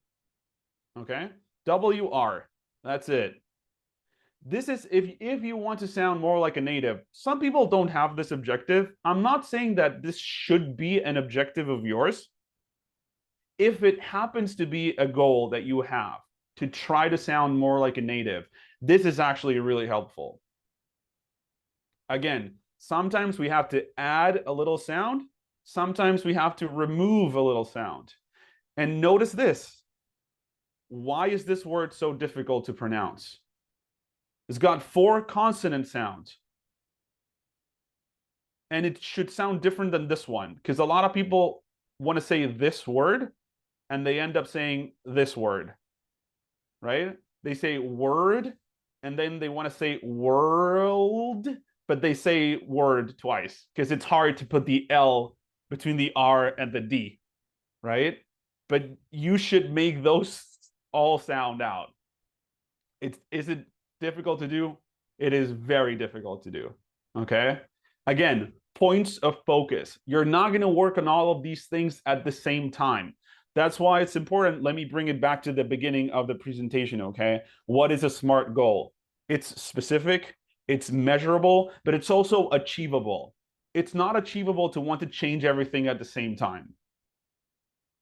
Okay? WR. That's it. This is if you want to sound more like a native. Some people don't have this objective. I'm not saying that this should be an objective of yours. If it happens to be a goal that you have to try to sound more like a native, this is actually really helpful. Again, sometimes we have to add a little sound. Sometimes we have to remove a little sound. And notice this. Why is this word so difficult to pronounce? It's got 4 consonant sounds. And it should sound different than this one, because a lot of people want to say this word and they end up saying this word, right? They say word and then they want to say world, but they say word twice because it's hard to put the L between the R and the D, right? But you should make those all sound out. Is it difficult to do? It is very difficult to do, okay? Again, points of focus. You're not going to work on all of these things at the same time. That's why it's important. Let me bring it back to the beginning of the presentation, okay? What is a SMART goal? It's specific, it's measurable, but it's also achievable. It's not achievable to want to change everything at the same time.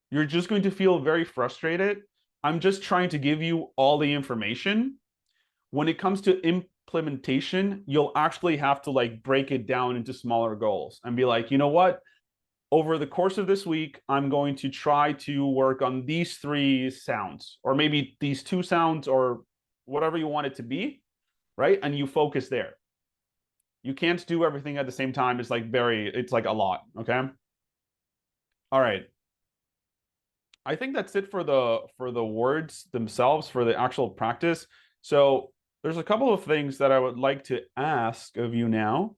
You're just going to feel very frustrated. I'm just trying to give you all the information. When it comes to implementation, you'll actually have to like break it down into smaller goals and be like, you know what? Over the course of this week, I'm going to try to work on these 3 sounds, or maybe these 2 sounds, or whatever you want it to be, right? And you focus there. You can't do everything at the same time. It's like a lot, okay? All right. I think that's it for the words themselves, for the actual practice. So there's a couple of things that I would like to ask of you now.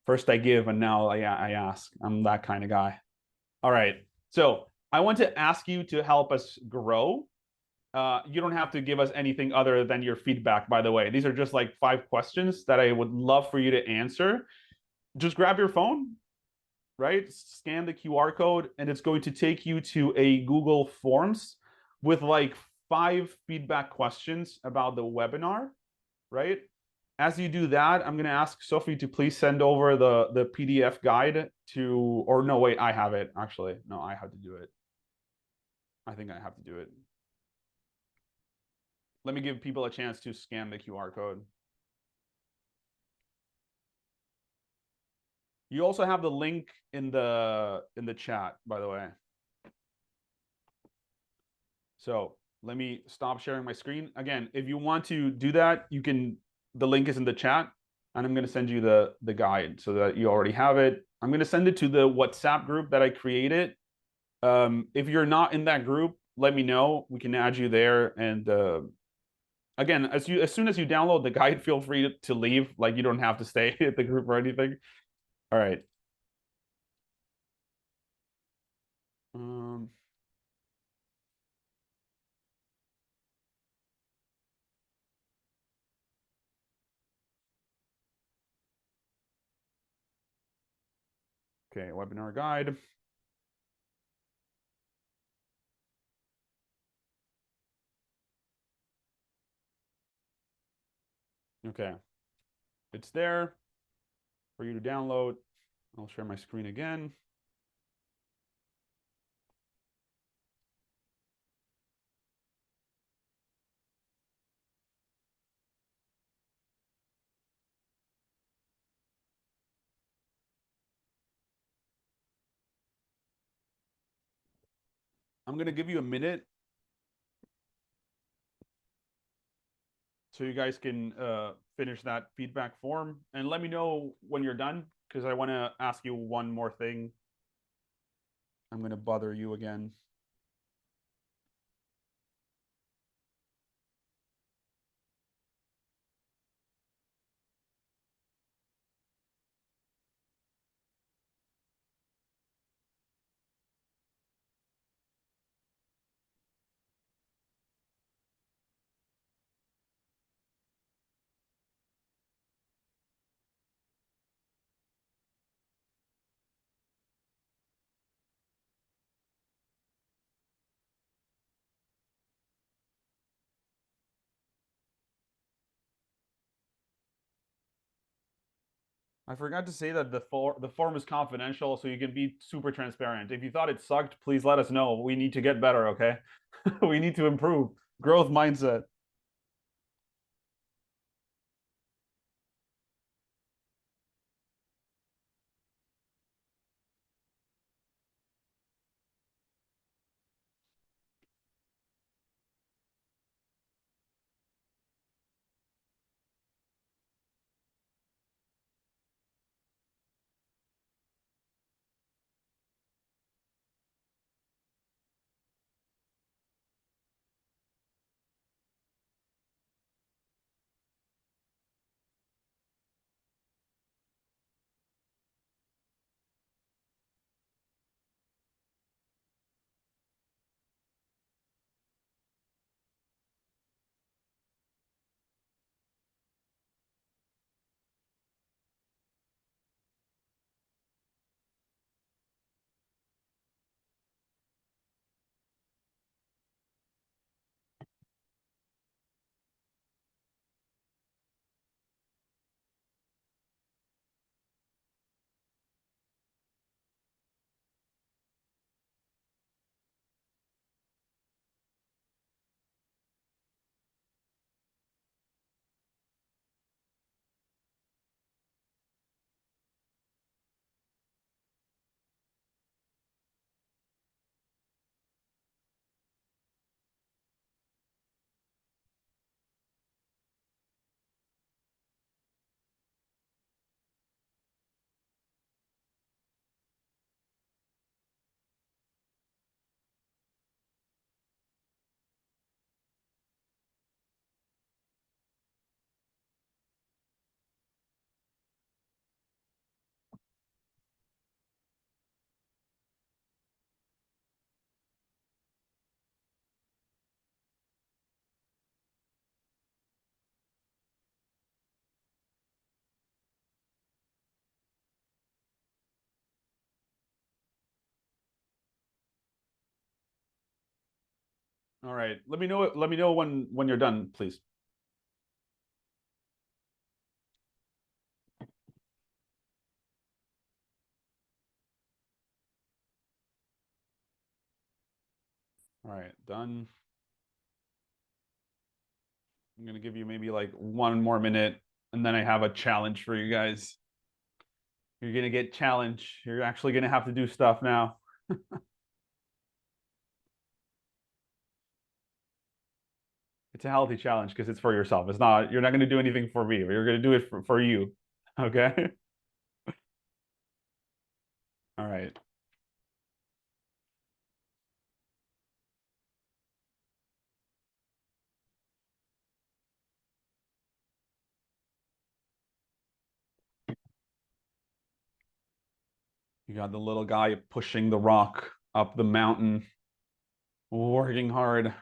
First I give and now I ask. I'm that kind of guy. All right. So I want to ask you to help us grow. You don't have to give us anything other than your feedback, by the way. These are just like 5 questions that I would love for you to answer. Just grab your phone, right? Scan the QR code, and it's going to take you to a Google Forms with like 5 feedback questions about the webinar, right? As you do that, I'm going to ask Sophie to please send over the PDF guide to, or no, wait, I have it, actually. No, I have to do it. I think I have to do it. Let me give people a chance to scan the QR code. You also have the link in the chat, by the way. So let me stop sharing my screen. Again, if you want to do that, you can, the link is in the chat, and I'm going to send you the guide so that you already have it. I'm going to send it to the WhatsApp group that I created. If you're not in that group, let me know. We can add you there. And again, as soon as you download the guide, feel free to leave. Like, you don't have to stay at the group or anything. All right. Okay, webinar guide. Okay, it's there for you to download. I'll share my screen again. I'm going to give you a minute so you guys can finish that feedback form and let me know when you're done because I want to ask you one more thing. I'm going to bother you again. I forgot to say that the form is confidential, so you can be super transparent. If you thought it sucked, please let us know. We need to get better, okay? We need to improve. Growth mindset. All right. Let me know. Let me know when you're done, please. All right, done. I'm gonna give you maybe like one more minute, and then I have a challenge for you guys. You're gonna get challenged. You're actually gonna have to do stuff now. It's a healthy challenge because it's for yourself. It's not, you're not gonna do anything for me. You're gonna do it for you. Okay? All right. You got the little guy pushing the rock up the mountain, working hard.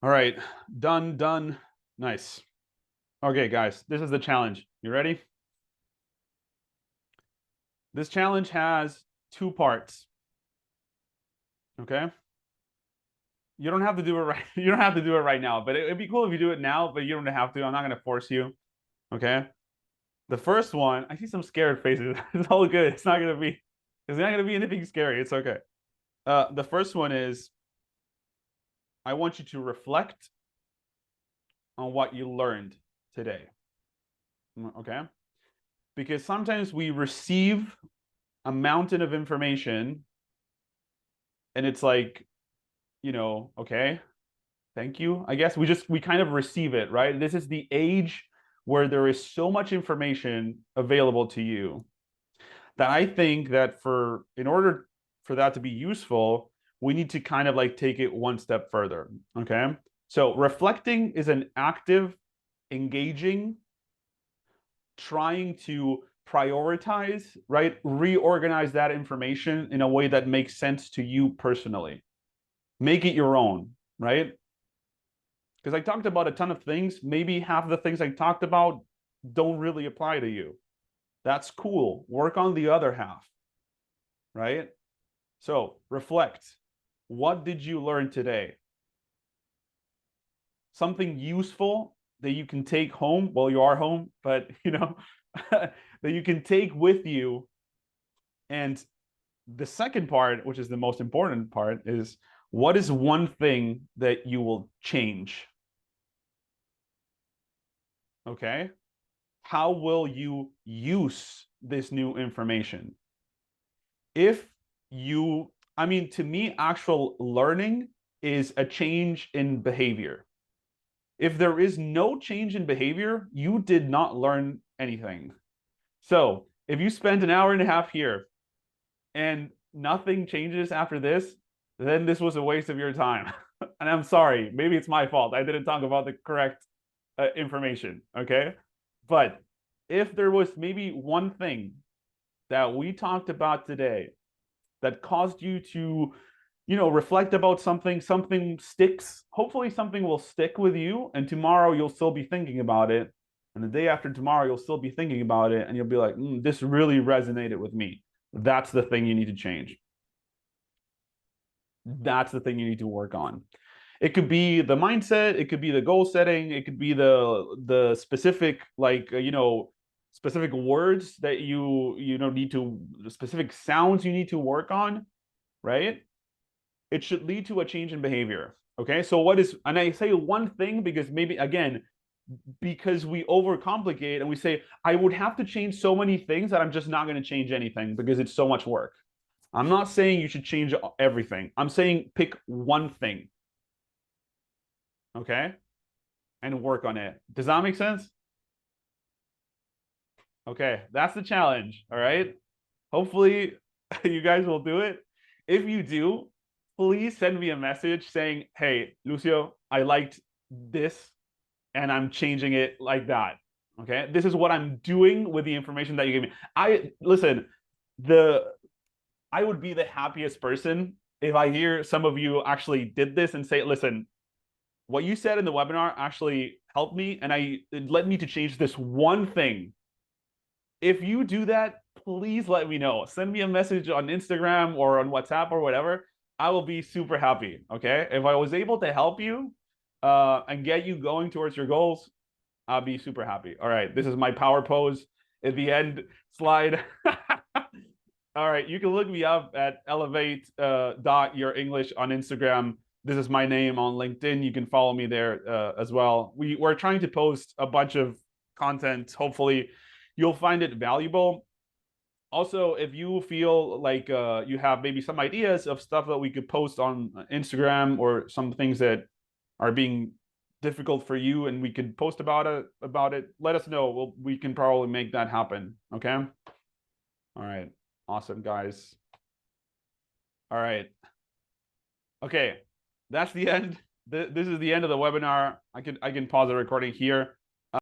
All right, done, done. Nice. Okay, guys, this is the challenge. You ready? This challenge has two parts. Okay. You don't have to do it right. You don't have to do it right now, but it'd be cool if you do it now, but you don't have to. I'm not going to force you. Okay. The first one, I see some scared faces. It's all good. It's not going to be anything scary. It's okay. The first one is, I want you to reflect on what you learned today. Okay. Because sometimes we receive a mountain of information and it's like, okay, thank you. I guess we kind of receive it, right? This is the age where there is so much information available to you that I think that in order for that to be useful, we need to kind of like take it one step further. Okay. So reflecting is an active, engaging, trying to prioritize, right? Reorganize that information in a way that makes sense to you personally. Make it your own, right? Because I talked about a ton of things. Maybe half of the things I talked about don't really apply to you. That's cool. Work on the other half, right? So reflect. What did you learn today? Something useful that you can take home. Well, you are home, but that you can take with you. And the second part, which is the most important part, is what is one thing that you will change? Okay. How will you use this new information? To me, actual learning is a change in behavior. If there is no change in behavior, you did not learn anything. So if you spend an hour and a half here and nothing changes after this, then this was a waste of your time. And I'm sorry, maybe it's my fault. I didn't talk about the correct information, okay? But if there was maybe one thing that we talked about today that caused you to, reflect about something sticks, hopefully something will stick with you, and tomorrow you'll still be thinking about it. And the day after tomorrow, you'll still be thinking about it, and you'll be like, this really resonated with me. That's the thing you need to change. That's the thing you need to work on. It could be the mindset, it could be the goal setting, it could be the specific specific words that you need to, specific sounds you need to work on, right? It should lead to a change in behavior. Okay, so and I say one thing because maybe again, because we overcomplicate and we say, I would have to change so many things that I'm just not going to change anything because it's so much work. I'm not saying you should change everything. I'm saying pick one thing. Okay, and work on it. Does that make sense? Okay, that's the challenge. All right. Hopefully you guys will do it. If you do, please send me a message saying, hey, Lucio, I liked this and I'm changing it like that. Okay. This is what I'm doing with the information that you gave me. I would be the happiest person if I hear some of you actually did this and say, listen, what you said in the webinar actually helped me and it led me to change this one thing. If you do that, please let me know. Send me a message on Instagram or on WhatsApp or whatever. I will be super happy. Okay. If I was able to help you and get you going towards your goals, I'll be super happy. All right. This is my power pose at the end slide. All right. You can look me up at elevate.yourenglish on Instagram. This is my name on LinkedIn. You can follow me there as well. We're trying to post a bunch of content. Hopefully you'll find it valuable. Also, if you feel like you have maybe some ideas of stuff that we could post on Instagram or some things that are being difficult for you and we could post about it, let us know. We can probably make that happen. Okay. All right. Awesome, guys. All right. Okay. That's the end. This is the end of the webinar. I can pause the recording here.